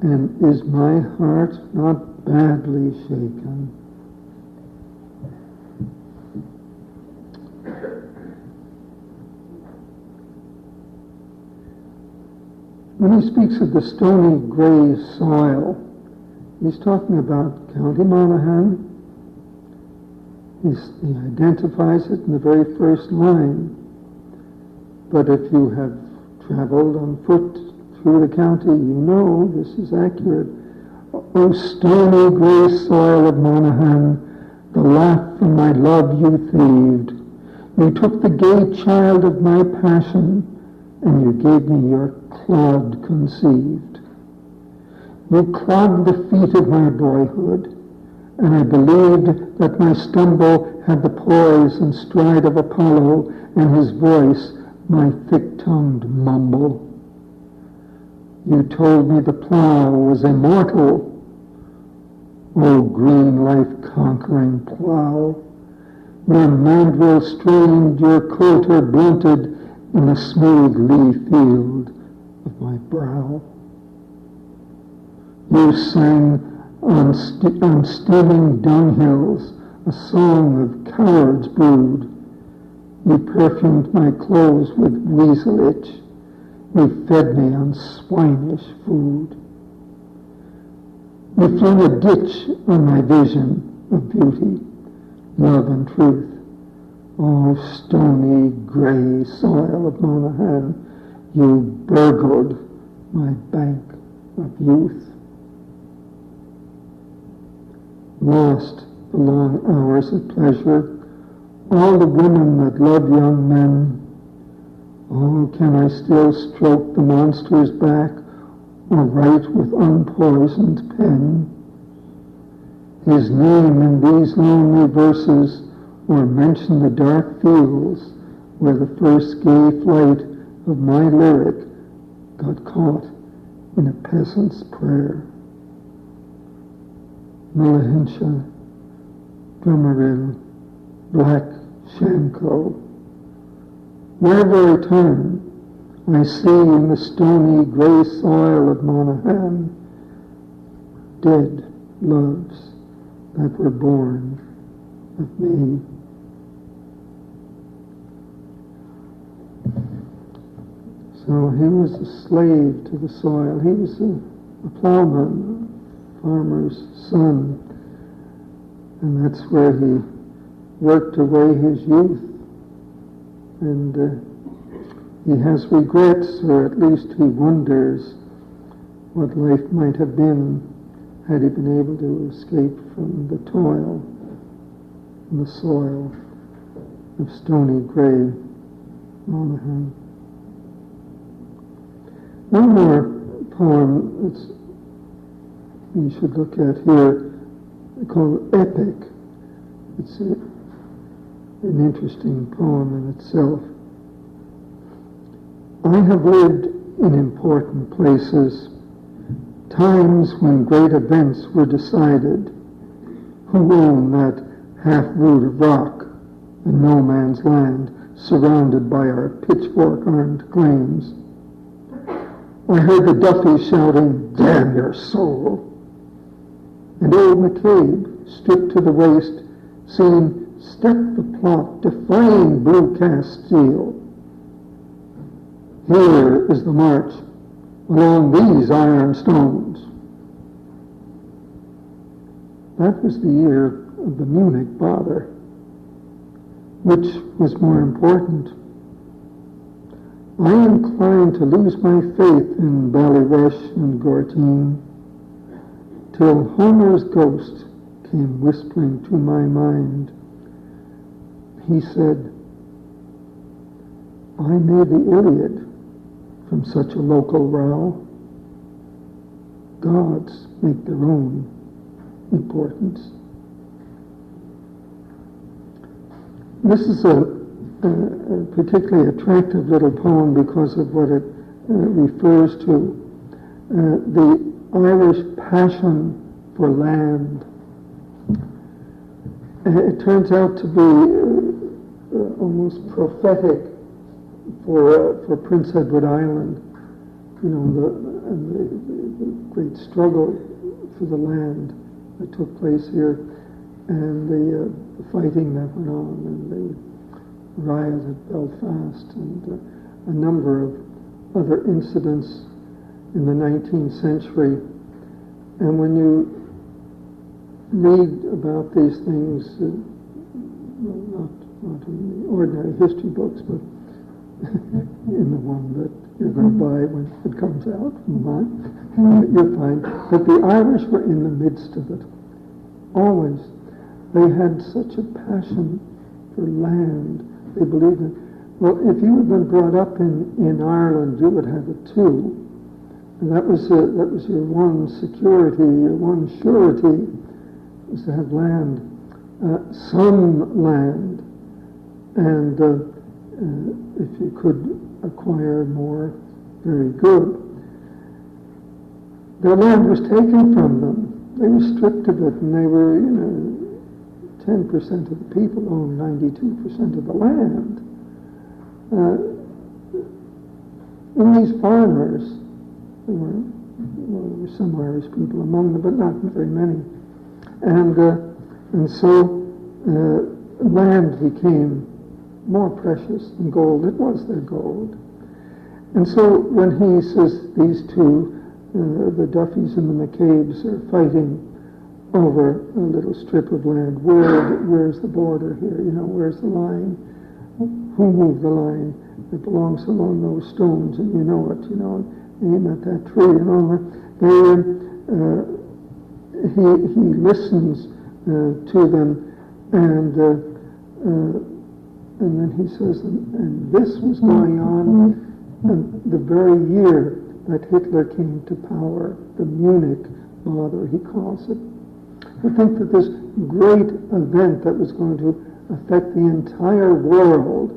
and is my heart not badly shaken? When he speaks of the stony grey soil, he's talking about County Monaghan. He identifies it in the very first line. But if you have traveled on foot through the county, you know this is accurate. O stony grey soil of Monaghan, the laugh from my love you thieved. You took the gay child of my passion, and you gave me your clod conceived. You clogged the feet of my boyhood, and I believed that my stumble had the poise and stride of Apollo, and his voice my thick-tongued mumble. You told me the plow was immortal. O green life-conquering plow, your mandrill strained, your coulter blunted in the smooth lee field of my brow. You sang on steaming dunghills a song of cowards' brood. You perfumed my clothes with weasel itch. You fed me on swinish food. You flung a ditch on my vision of beauty, love and truth. Oh, stony, grey soil of Monaghan, you burgled my bank of youth. Lost the long hours of pleasure, all the women that love young men. Oh, can I still stroke the monster's back or write with unpoisoned pen his name in these lonely verses, or mention the dark fields where the first gay flight of my lyric got caught in a peasant's prayer? Mullahinsha, Drummerill, Black Shanko. Wherever I turn, I see in the stony grey soil of Monaghan dead loves that were born of me. So he was a slave to the soil. He was a plowman, a farmer's son, and that's where he worked away his youth. And he has regrets, or at least he wonders what life might have been had he been able to escape from the toil and the soil of stony grey Monaghan. One more poem that you should look at here, called Epic. It's an interesting poem in itself. I have lived in important places, times when great events were decided. Who own that half-root of rock in no man's land, surrounded by our pitchfork-armed claims? I heard the Duffy shouting, "Damn your soul!" And old McCabe, stripped to the waist, saying, "Step the plot, defying blue cast steel. Here is the march along these iron stones." That was the year of the Munich bother. Which was more important? I inclined to lose my faith in Ballyrush and Gortine, till Homer's ghost came whispering to my mind. He said, "I made the Iliad from such a local row. Gods make their own importance." This is a particularly attractive little poem because of what it refers to, the Irish passion for land. It turns out to be almost prophetic for Prince Edward Island, you know, the great struggle for the land that took place here, and the fighting that went on, and the riot at Belfast, and a number of other incidents in the 19th century. And when you read about these things, not in the ordinary history books, but in the one that you're going to buy when it comes out from the line. You'll find that the Irish were in the midst of it. Always. They had such a passion for land. They believed in. Well, if you had been brought up in Ireland, you would have it too. And that was your one security, your one surety, was to have land, some land, and if you could acquire more, very good. Their land was taken from them. They were stripped of it, and they were, 10% of the people owned 92% of the land. And these farmers, there were some Irish people among them, but not very many. And so land became more precious than gold. It was their gold. And so when he says these two, the Duffys and the McCabe's, are fighting over a little strip of land, where's the border here? Where's the line? Who moved the line? It belongs along those stones, and you know it, aim at that tree and all that. He listens to them, and then he says, and this was going on the very year that Hitler came to power, the Munich bother, he calls it. I think that this great event that was going to affect the entire world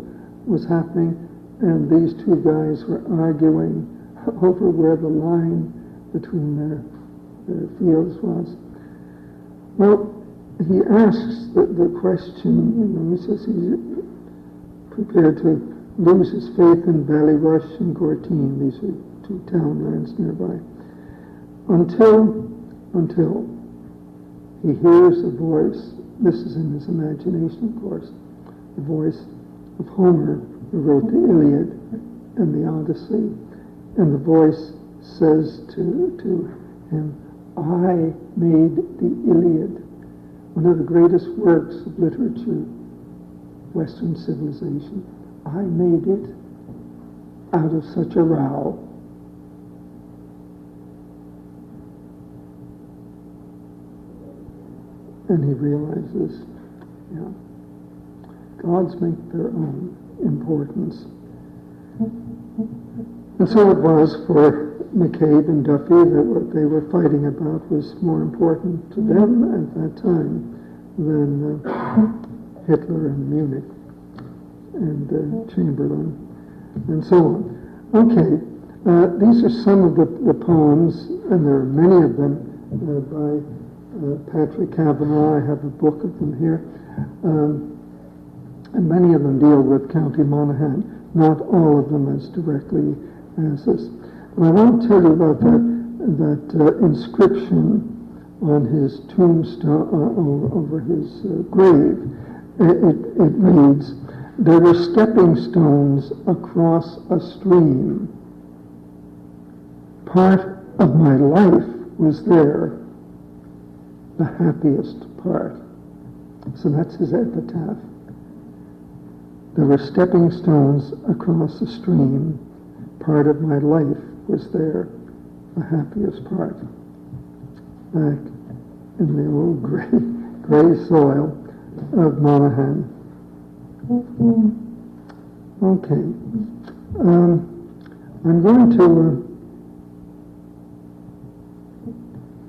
was happening, and these two guys were arguing over where the line between their fields was. Well, he asks the question, he says he's prepared to lose his faith in Ballyrush and Gortine. These are two townlands nearby. Until he hears a voice, this is in his imagination, of course, the voice of Homer, who wrote the Iliad and the Odyssey, and the voice says to him, I made the Iliad, one of the greatest works of literature, Western civilization. I made it out of such a row. And he realizes, gods make their own importance. And so it was for McCabe and Duffy that what they were fighting about was more important to them at that time than Hitler and Munich and Chamberlain and so on. Okay, these are some of the poems, and there are many of them by Patrick Kavanagh. I have a book of them here. And many of them deal with County Monaghan, not all of them as directly as this. But I want to tell you about that inscription on his tombstone, over his grave. It reads, there were stepping stones across a stream. Part of my life was there, the happiest part. So that's his epitaph. There were stepping stones across the stream. Part of my life was there, the happiest part. Back in the old gray soil of Monaghan. Okay. I'm going to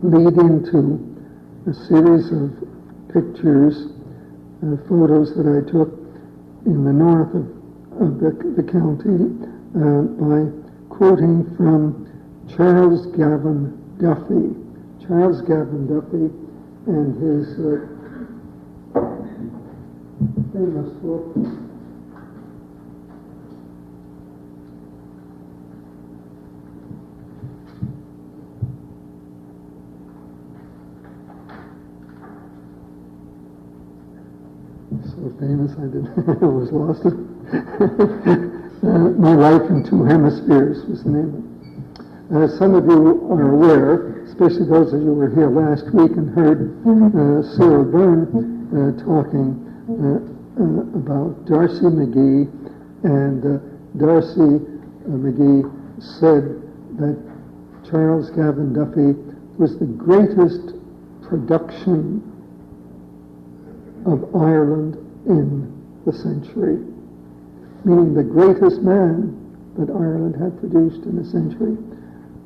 lead into a series of pictures, photos that I took in the north of the county by quoting from Charles Gavin Duffy. Charles Gavin Duffy and his famous book, so famous I almost lost it. My Life in Two Hemispheres was the name of it. As some of you are aware, especially those of you who were here last week and heard Cyril Byrne talking about Darcy McGee and Darcy McGee said that Charles Gavan Duffy was the greatest production of Ireland in the century, meaning the greatest man that Ireland had produced in a century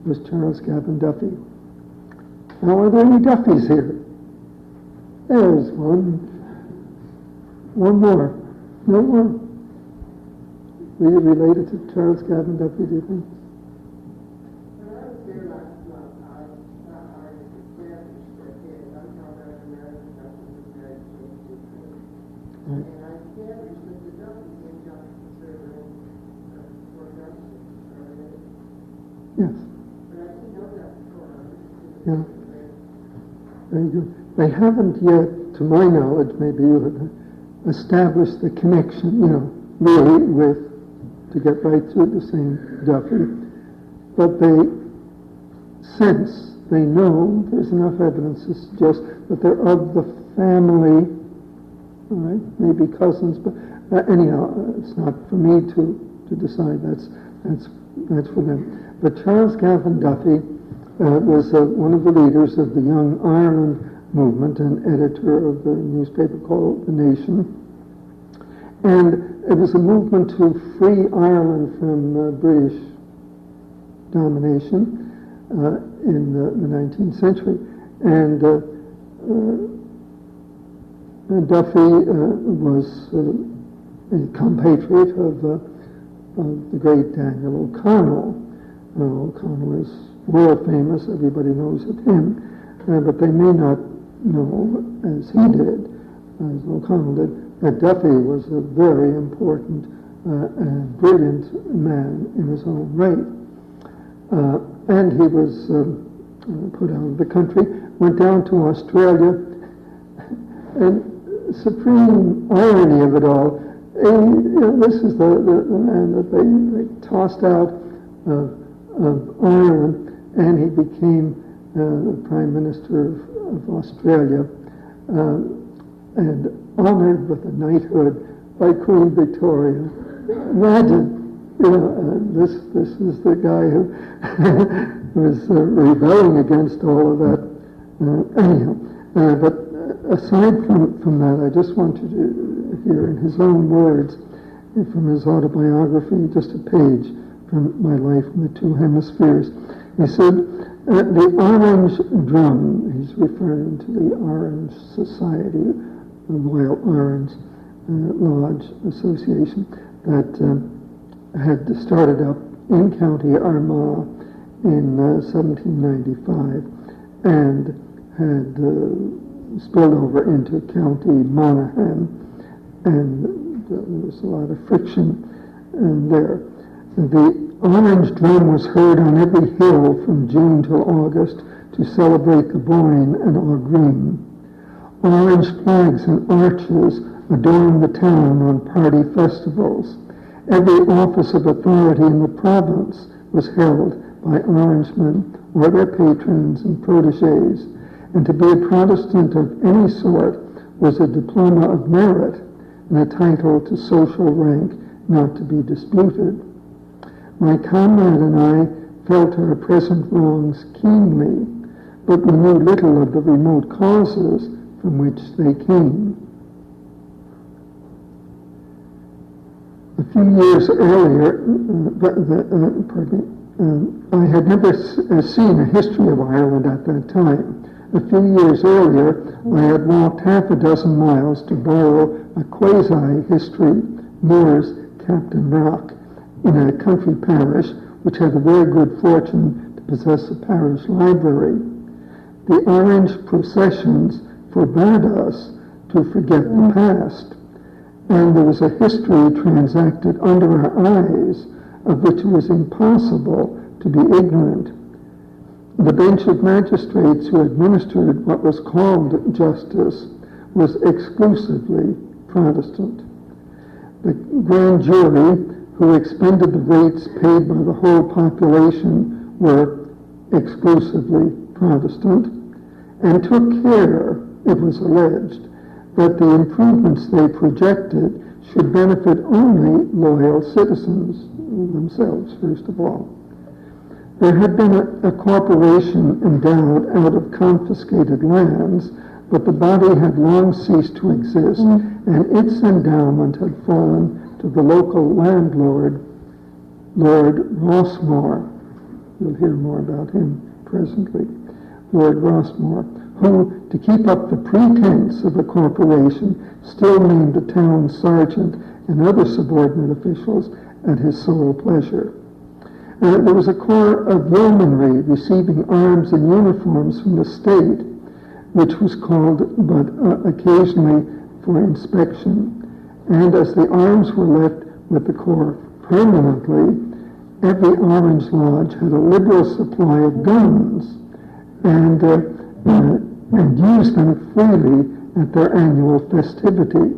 was Charles Gavan Duffy. Now, are there any Duffys here? There's one. One more. No more. Were you related to Charles Gavan Duffy, do you think? When I was there last month, I established that somehow that American Duffy was very changed. Right. And I established that the Duffys ended up serving for justice. Yes. But I didn't know that before. Yeah. Very good. They haven't yet, to my knowledge, maybe you have established the connection, really to get right through the same Duffy. But they sense, they know, there's enough evidence to suggest that they're of the family, all right, maybe cousins, but anyhow, it's not for me to decide. That's for them. But Charles Gavan Duffy was one of the leaders of the Young Ireland movement and editor of the newspaper called The Nation. And it was a movement to free Ireland from British domination in the 19th century. And Duffy was a compatriot of the great Daniel O'Connell. O'Connell is world famous, everybody knows of him, but they may not know, as he did, as O'Connell did, that Duffy was a very important and brilliant man in his own right. And he was put out of the country, went down to Australia, and supreme irony of it all, this is the man that they tossed out of Ireland, and he became the Prime Minister of Australia, and honored with a knighthood by Queen Victoria. Imagine, this is the guy who was rebelling against all of that. Anyhow, but aside from that, I just want you to hear in his own words, from his autobiography, just a page from My Life in the Two Hemispheres. He said, the Orange Drum, he's referring to the Orange Society, the Royal Orange Lodge Association, that had started up in County Armagh in 1795 and had spilled over into County Monaghan, and there was a lot of friction there. The Orange Drum was heard on every hill from June till August to celebrate the Boyne and Aughrim. Orange flags and arches adorned the town on party festivals. Every office of authority in the province was held by Orangemen or their patrons and protégés, and to be a Protestant of any sort was a diploma of merit and a title to social rank not to be disputed. My comrade and I felt our present wrongs keenly, but we knew little of the remote causes from which they came. A few years earlier, I had never seen a history of Ireland at that time. A few years earlier, I had walked half a dozen miles to borrow a quasi-history, Moore's Captain Rock, in a country parish which had the very good fortune to possess a parish library. The orange processions forbade us to forget the past, and there was a history transacted under our eyes of which it was impossible to be ignorant. The bench of magistrates who administered what was called justice was exclusively Protestant. The grand jury who expended the rates paid by the whole population were exclusively Protestant, and took care, it was alleged, that the improvements they projected should benefit only loyal citizens, themselves, first of all. There had been a corporation endowed out of confiscated lands, but the body had long ceased to exist, and its endowment had fallen to the local landlord, Lord Rossmore. You'll hear more about him presently. Lord Rossmore, who, to keep up the pretense of a corporation, still named the town sergeant and other subordinate officials at his sole pleasure. There was a corps of yeomanry receiving arms and uniforms from the state, which was called but occasionally for inspection. And as the arms were left with the corps permanently, every Orange Lodge had a liberal supply of guns and used them freely at their annual festivity.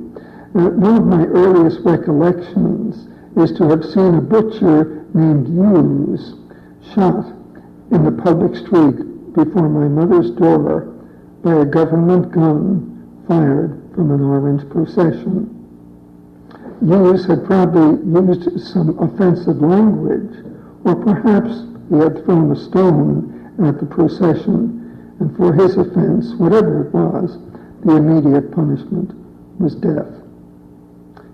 One of my earliest recollections is to have seen a butcher named Hughes shot in the public street before my mother's door by a government gun fired from an orange procession. Hughes had probably used some offensive language, or perhaps he had thrown a stone at the procession, and for his offense, whatever it was, the immediate punishment was death.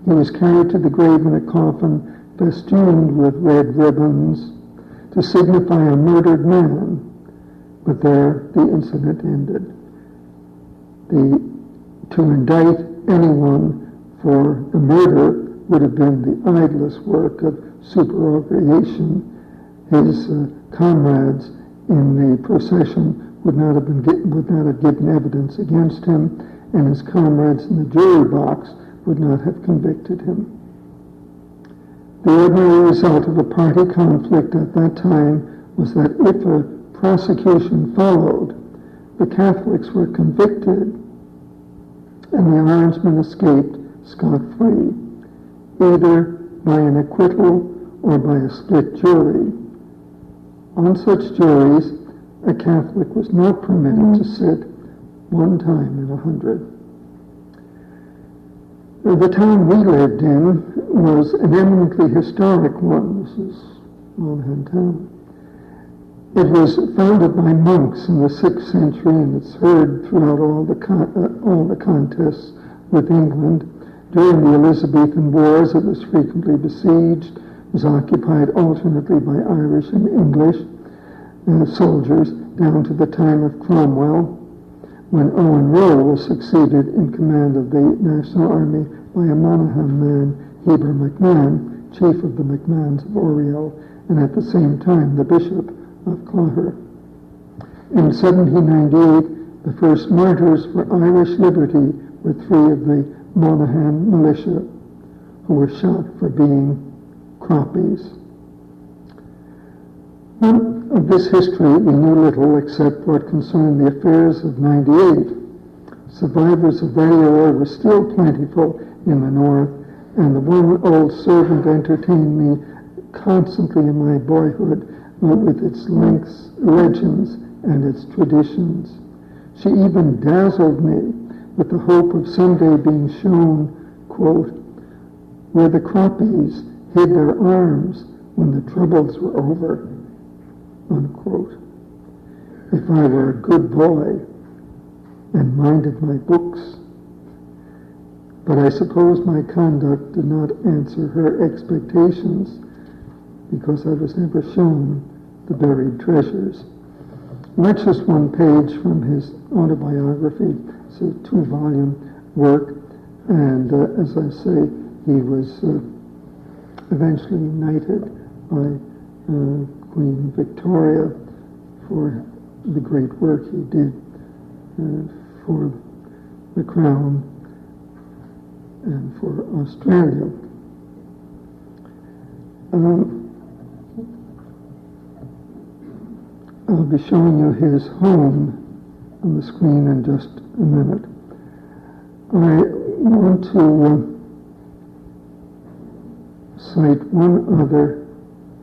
He was carried to the grave in a coffin festooned with red ribbons to signify a murdered man, but there the incident ended. To indict anyone for the murder would have been the idlest work of supererogation. His comrades in the procession would not have given evidence against him, and his comrades in the jury box would not have convicted him. The ordinary result of a party conflict at that time was that if a prosecution followed, the Catholics were convicted and the Orangemen escaped scot-free, either by an acquittal or by a split jury. On such juries, a Catholic was not permitted to sit one time in 100. The town we lived in was an eminently historic one. This is Monaghan town. It was founded by monks in the 6th century, and it's heard throughout all the contests with England. During the Elizabethan Wars, it was frequently besieged, was occupied alternately by Irish and English soldiers down to the time of Cromwell, when Owen Roe was succeeded in command of the National Army by a Monaghan man, Heber MacMahon, chief of the MacMahons of Oriel, and at the same time the Bishop of Clogher. In 1798, the first martyrs for Irish liberty were 3 of the Monaghan militia, who were shot for being croppies. Of this history we knew little except what concerned the affairs of '98. Survivors of that era were still plentiful in the north, and the one old servant entertained me constantly in my boyhood with its legends and its traditions. She even dazzled me with the hope of someday being shown, quote, where the croppies hid their arms when the troubles were over, unquote. If I were a good boy and minded my books. But I suppose my conduct did not answer her expectations, because I was never shown the buried treasures. That's just one page from his autobiography. It's a 2-volume work, and as I say, he was eventually knighted by Queen Victoria for the great work he did for the Crown and for Australia. I'll be showing you his home on the screen in just a minute. I want to cite one other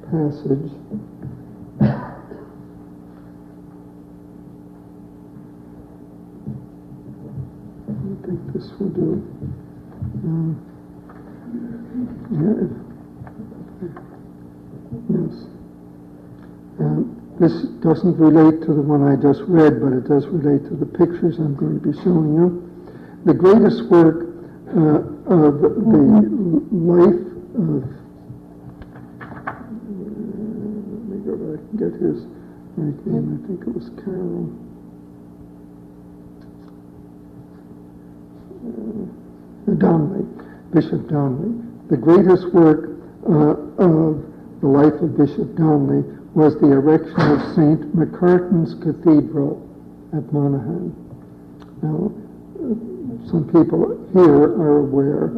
passage. I think this will do. This doesn't relate to the one I just read, but it does relate to the pictures I'm going to be showing you. The greatest work of the life of, let me go back and get his right name, I think it was Carol. Donnelly, Bishop Donnelly. The greatest work of the life of Bishop Donnelly was the erection of St. Macartan's Cathedral at Monaghan. Now, some people here are aware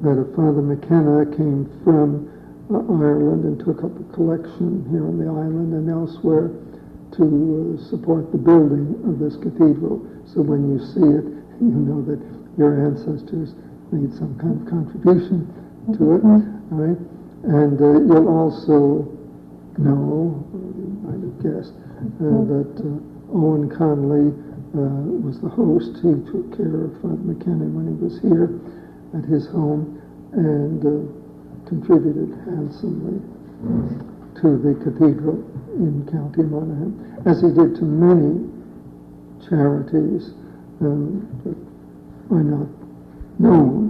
that Father McKenna came from Ireland and took up a collection here on the island and elsewhere to support the building of this cathedral. So when you see it, you know that your ancestors made some kind of contribution to it, all right? And you'll also know, you might have guessed, that Owen Conley was the host. He took care of Father McKenna when he was here at his home and contributed handsomely to the cathedral in County Monaghan, as he did to many charities that are not known.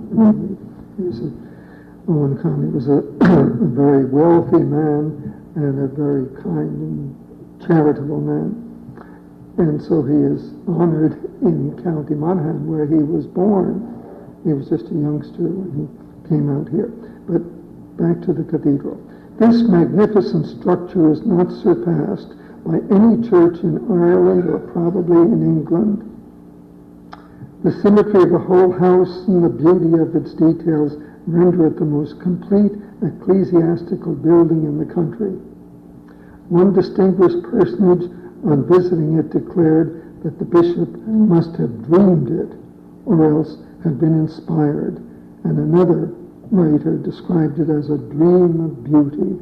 Owen Conley was a very wealthy man and a very kind and charitable man. And so he is honored in County Monaghan, where he was born. He was just a youngster when he came out here. But back to the cathedral. This magnificent structure is not surpassed by any church in Ireland or probably in England. The symmetry of the whole house and the beauty of its details render it the most complete ecclesiastical building in the country. One distinguished personage on visiting it declared that the bishop must have dreamed it or else have been inspired, and another writer described it as a dream of beauty.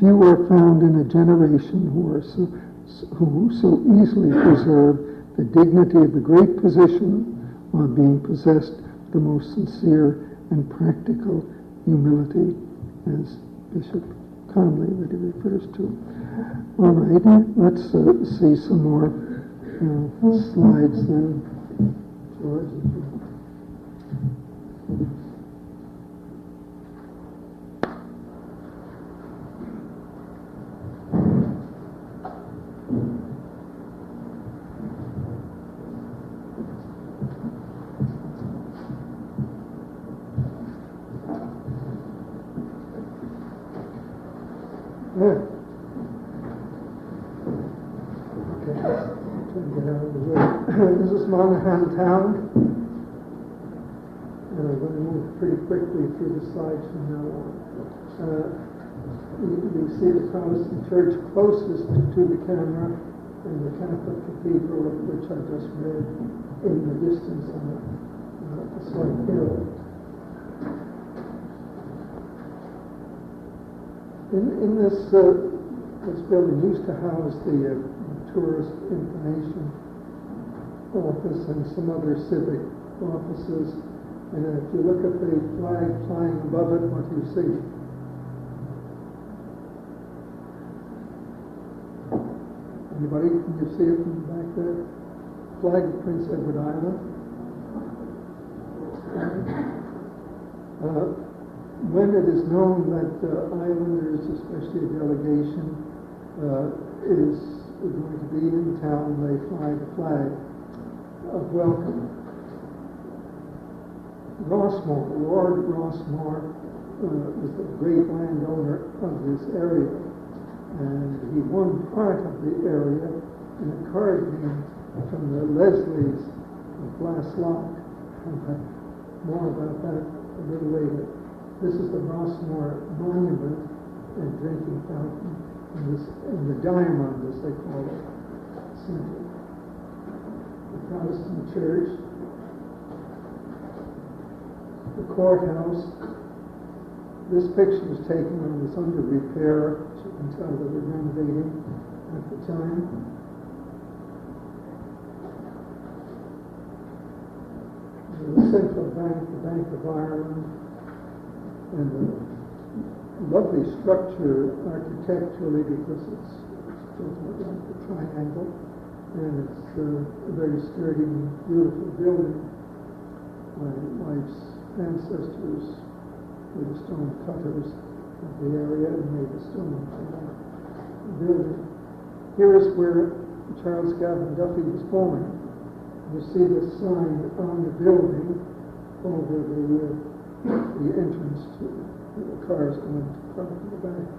Few are found in a generation who so easily preserve the dignity of the great position while being possessed the most sincere and practical humility, as Bishop Conley that he refers to. All right, let's see some more slides then. George. Okay, try to get out of the way. This is Monaghan town, and I'm going to move pretty quickly through the slides from now on. You see the Protestant church closest to the camera, and the Catholic cathedral, of which I just read in the distance on a slight hill. In this building used to house the tourist information office and some other civic offices. And if you look at the flag flying above it, what do you see? Anybody? Can you see it from back there? Flag of Prince Edward Island. When it is known that islanders, especially a delegation, is going to be in town, they fly the flag of welcome. Rossmore, Lord Rossmore, was the great landowner of this area, and he won part of the area in a card game from the Leslies of Glasslock. More about that a little later. This is the Rossmore Monument and drinking fountain in the diamond, as they call it, center. The Protestant church, the courthouse. This picture was taken when it was under repair. As you can tell, they were renovating at the time. The central bank, the Bank of Ireland, and the lovely structure architecturally because it's built like a triangle, and it's a very sturdy, beautiful building. My wife's ancestors were the stone cutters of the area and made the stone for that building. Here is where Charles Gavin Duffy was born. You see the sign on the building over the entrance to the cars going to the front and the back,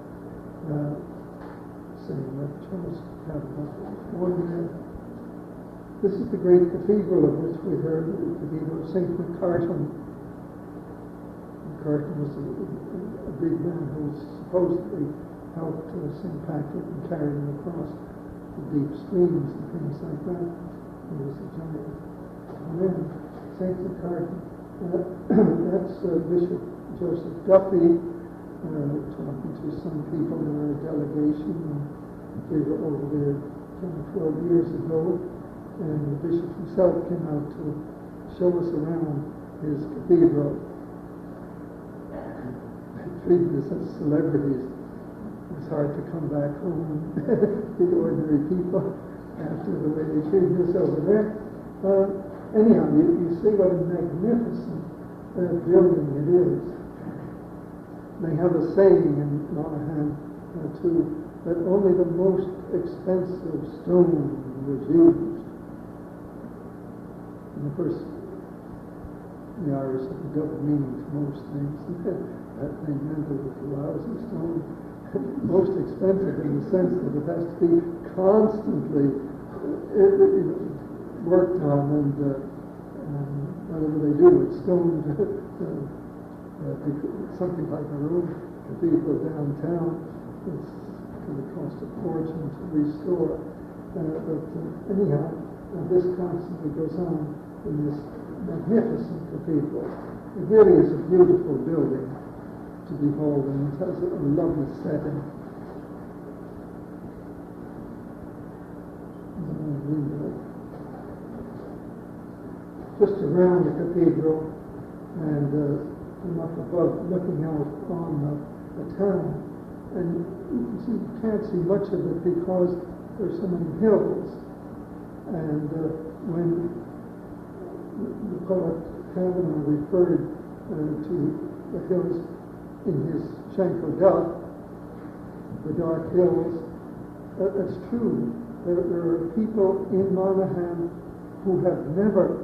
saying that Charles Gavin Duffy was born there. This is the great cathedral of which we heard, the Cathedral of St. McCartan. McCartan was a big man who supposedly helped St. Patrick in carrying across the deep streams and things like that. He was a giant. And then St. McCartan, that's Bishop Joseph Duffy talking to some people in our delegation. They were over there 10 or 12 years ago. And the bishop himself came out to show us around his cathedral. They treated us as celebrities. It was hard to come back home and be ordinary people after the way they treated us over there. Anyhow, you see what a magnificent building it is. They have a saying in Monaghan, too, that only the most expensive stone was used. And of course, the Irish have a double meaning to most things. That thing meant it was a lousy stone. Most expensive in the sense that it has to be constantly worked on, and whatever they do with stone, something like a Roman cathedral downtown, it's going to cost a fortune to restore. But anyhow, this constantly goes on in this magnificent cathedral. It really is a beautiful building to behold, and it has a lovely setting. Just around the cathedral and from up above, looking out on the town. And you can't see much of it because there's so many hills. And when the poet Kavanaugh referred to the hills in his Shanko Duff, the dark hills, that's true. There are people in Monaghan who have never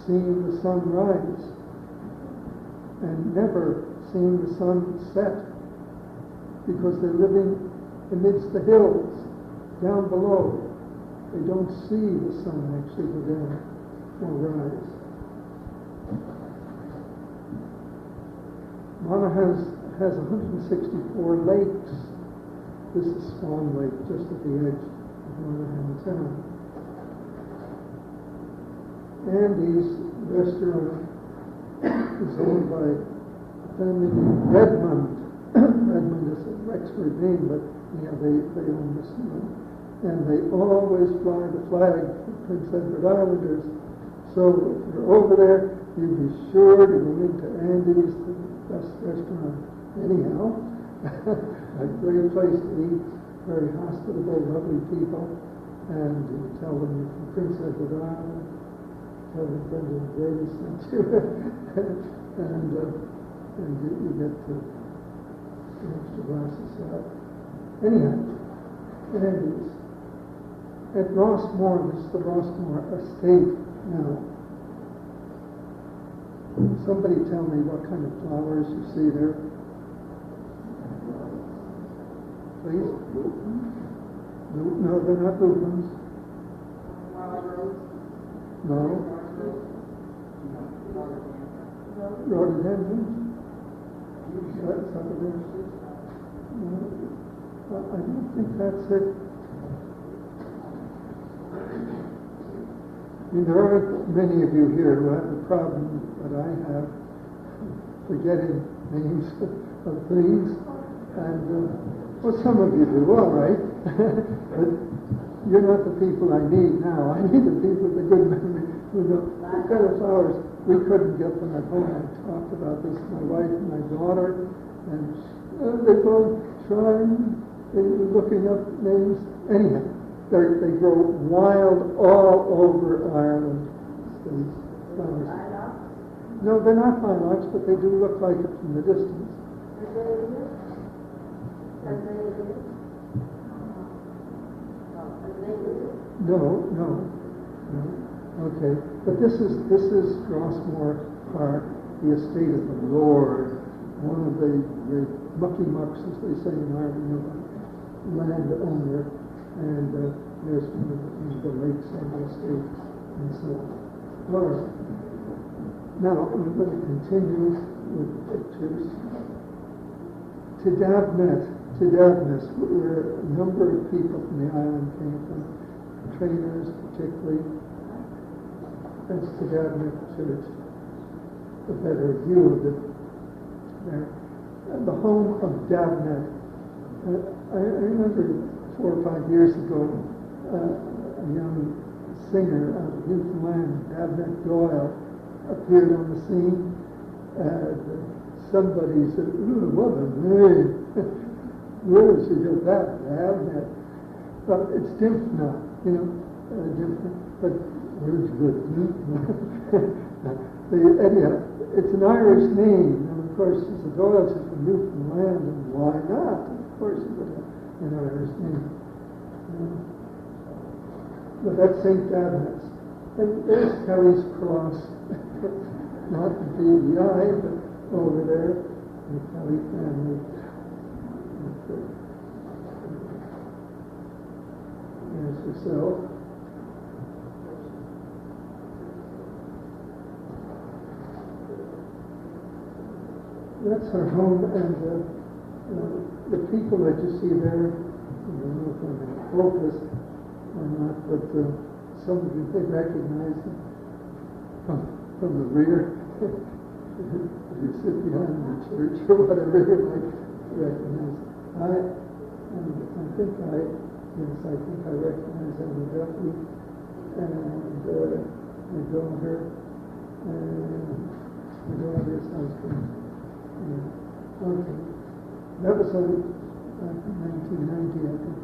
seen the sun rise and never seen the sun set because they're living amidst the hills down below. They don't see the sun actually go down or rise. Monaghan has 164 lakes. This is Swan Lake, just at the edge of Monaghan town. Andy's restaurant is owned by a family named Redmond. Redmond is a Wexford name, but yeah, they own this one. And they always fly the flag for Prince Edward Islanders. So if you're over there, you'd be sure to go into Andy's, the best restaurant anyhow. A great place to eat, very hospitable, lovely people. And you tell them you're from Prince Edward Island, tell them Brendan Davis sent you, and you get an extra glass of salad. Anyhow, Andy's. At Rossmore, this is the Rossmore estate now. Somebody tell me what kind of flowers you see there. Please? No, they're not lupins. No. Rhododendrons? That's what it is. No. I don't think that's it. There aren't many of you here who have the problem that I have, forgetting names of things, and well, some of you do, all right, but you're not the people I need now. I need the people with the good memory, who know what kind of flowers. We couldn't get them at home. I talked about this to my wife and my daughter, and they both tried looking up names. Anyhow, they grow wild all over Ireland. These flowers. No, they're not lilacs, but they do look like it from the distance. No. Okay, but this is Rossmore Park, the estate of the Lord, one of the mucky mucks, as they say in Ireland, landowner, and there's one of the lakes on the estate, and so on. All right. Now I'm going to continue with pictures. Tadavnes, where a number of people from the island came from, trainers particularly. That's Tadavnes Church. A better view of it there. The home of Davnet. I remember 4 or 5 years ago, a young singer out of Newfoundland, Davnet Doyle, appeared on the scene. Somebody said, "Ooh, what a name! Where did she get that? Davnet." But it's different now, different. But where's good? Anyhow, it's an Irish name, and of course, the Doyles are from Newfoundland, and why not? Of course, it's an Irish name. But that's St. Davnet's. And there's Kelly's Cross, not the BBI, but over there, the Kelly family. There's yourself. That's her home, and the people that you see there, I don't know if I'm in focus or not, but some of you may recognize them from the rear. If you sit behind the church or whatever, you might recognize. I think I recognize Emma Duffy and my daughter and my daughter's husband. Okay. That was in 1990, I think,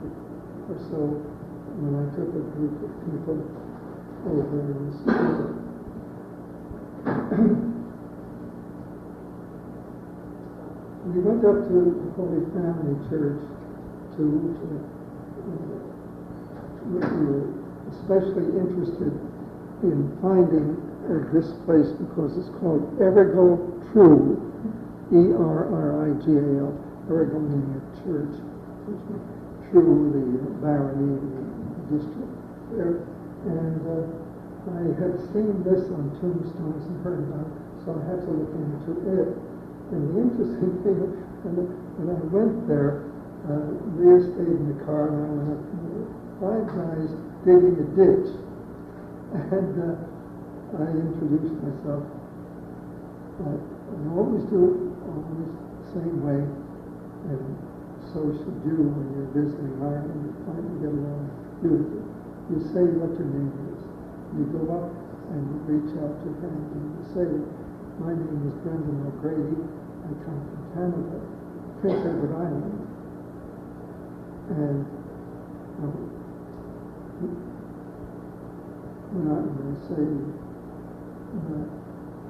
or so, when I took a group of people over in the school. We went up to the Holy Family Church we were especially interested in finding this place because it's called Errigal True, E-R-R-I-G-A-L, Errigal meaning a church, True, the barony, the district there. And I had seen this on tombstones and heard about it, so I had to look into it. And the interesting thing, when I went there, Leah stayed in the car, and I went up, and there were 5 guys digging a ditch. And I introduced myself. I always do it always the same way, and so should you when you're visiting Ireland. You finally get along beautifully. You say what your name is. You go up and you reach out your hand and you say, "My name is Brendan O'Grady. I come from Canada, Prince Edward Island." And when I say,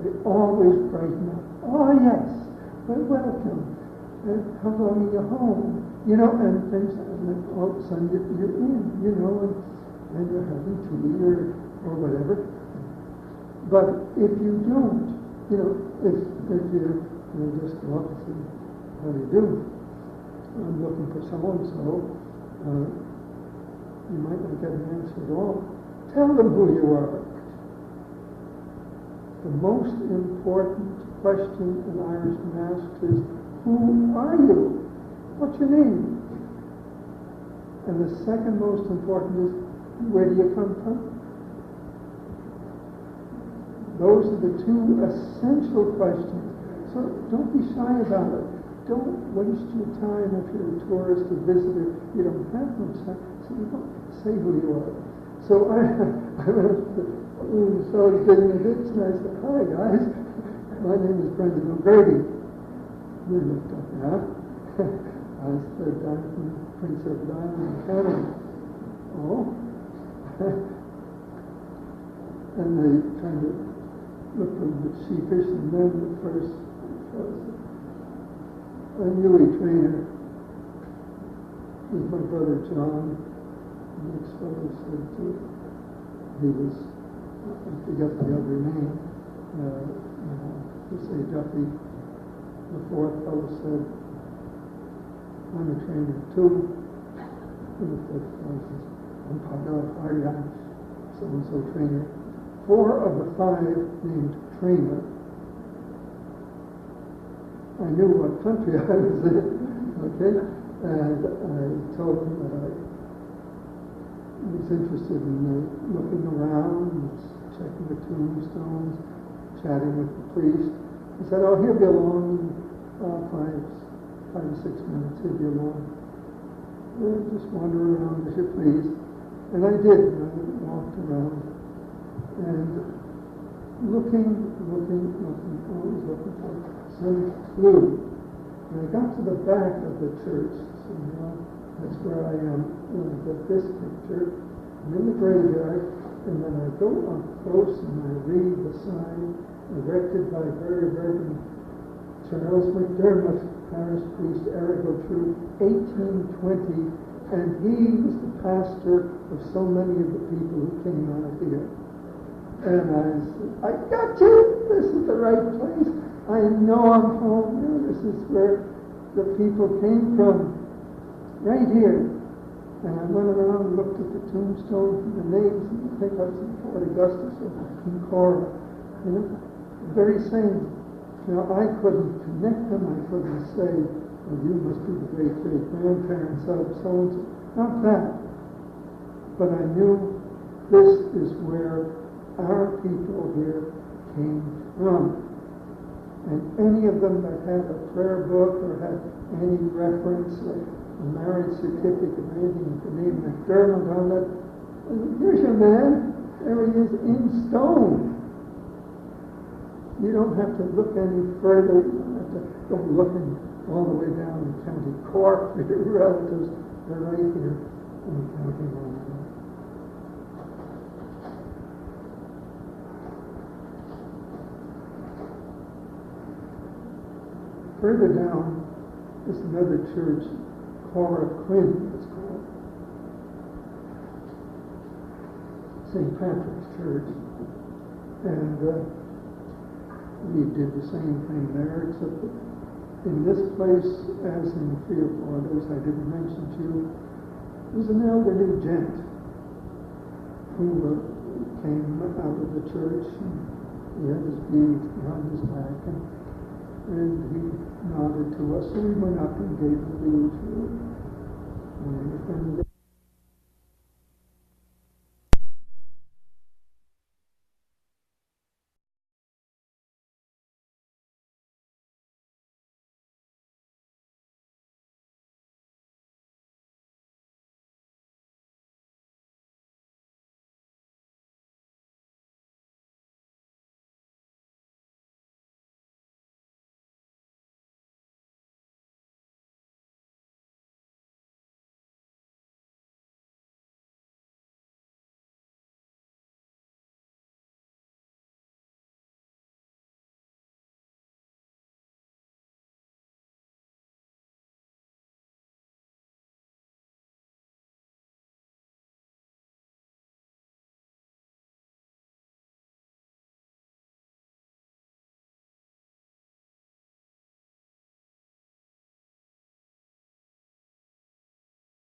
they always brighten up. "Oh yes, well, welcome. How long are you home?" And things, and then all of a sudden you're in, and you're having tea or whatever. But if you don't, if you just go up and say, "How do you do? I'm looking for so-and-so," you might not get an answer at all. Tell them who you are. The most important question an Irishman asks is, "Who are you? What's your name?" And the second most important is, "Where do you come from?" Those are the 2 essential questions. So don't be shy about it. Don't waste your time if you're a tourist or visitor. You don't have much time, so you don't say who you are. So I went up to the fellow digging a ditch, and I said, "Hi guys, my name is Brendan O'Grady." We looked up now. I said, "I'm from Prince Edward Island Academy. Oh. And they kind of looked a little bit sheepish, and then the first was a Huey trainer. With my brother John, the next fellow said he was, I forget the other name, to say Duffy. The fourth fellow said, I'm a trainer too. And the fifth fellow says, I'm part of the party, I'm so-and-so trainer. 4 of the 5 named trainer. I knew what country I was in, okay? And I told him that I was interested in looking around, checking the tombstones, chatting with the priest. He said, oh, he'll be along in 5 or 6 minutes, he'll be along. Just wander around as you please. And I did. I walked around and looking, always looking for some clue. When I got to the back of the church, so that's where I am. When I get this picture, I'm in the graveyard, and then I go up close and I read the sign erected by Very Reverend Charles McDermott, parish priest, Errigo Troop, 1820, and he was the pastor of so many of the people who came out here. And I said, I got you! This is the right place. I know I'm home. You know, this is where the people came from. Right here. And I went around and looked at the tombstones and the names, and I think I was in Fort Augustus or in Cora. You know, very same. Now, I couldn't connect them. I couldn't say, well, you must be the great-great-grandparents of so-and-so. Not that. But I knew this is where our people here came from. And any of them that had a prayer book or had any reference or a marriage certificate or anything with the name McDermott on it, here's your man. There he is in stone. You don't have to look any further. You don't have to go looking all the way down to County Cork for your relatives. They're right here in County Line. Further down is another church, Cora Quinn, it's called. St. Patrick's Church. And we did the same thing there, except that in this place, as in 3 or 4 others I didn't mention to you, there was an elderly gent who came out of the church, and he had his beads behind his back, and he nodded to us, so we went up and gave him the usual. And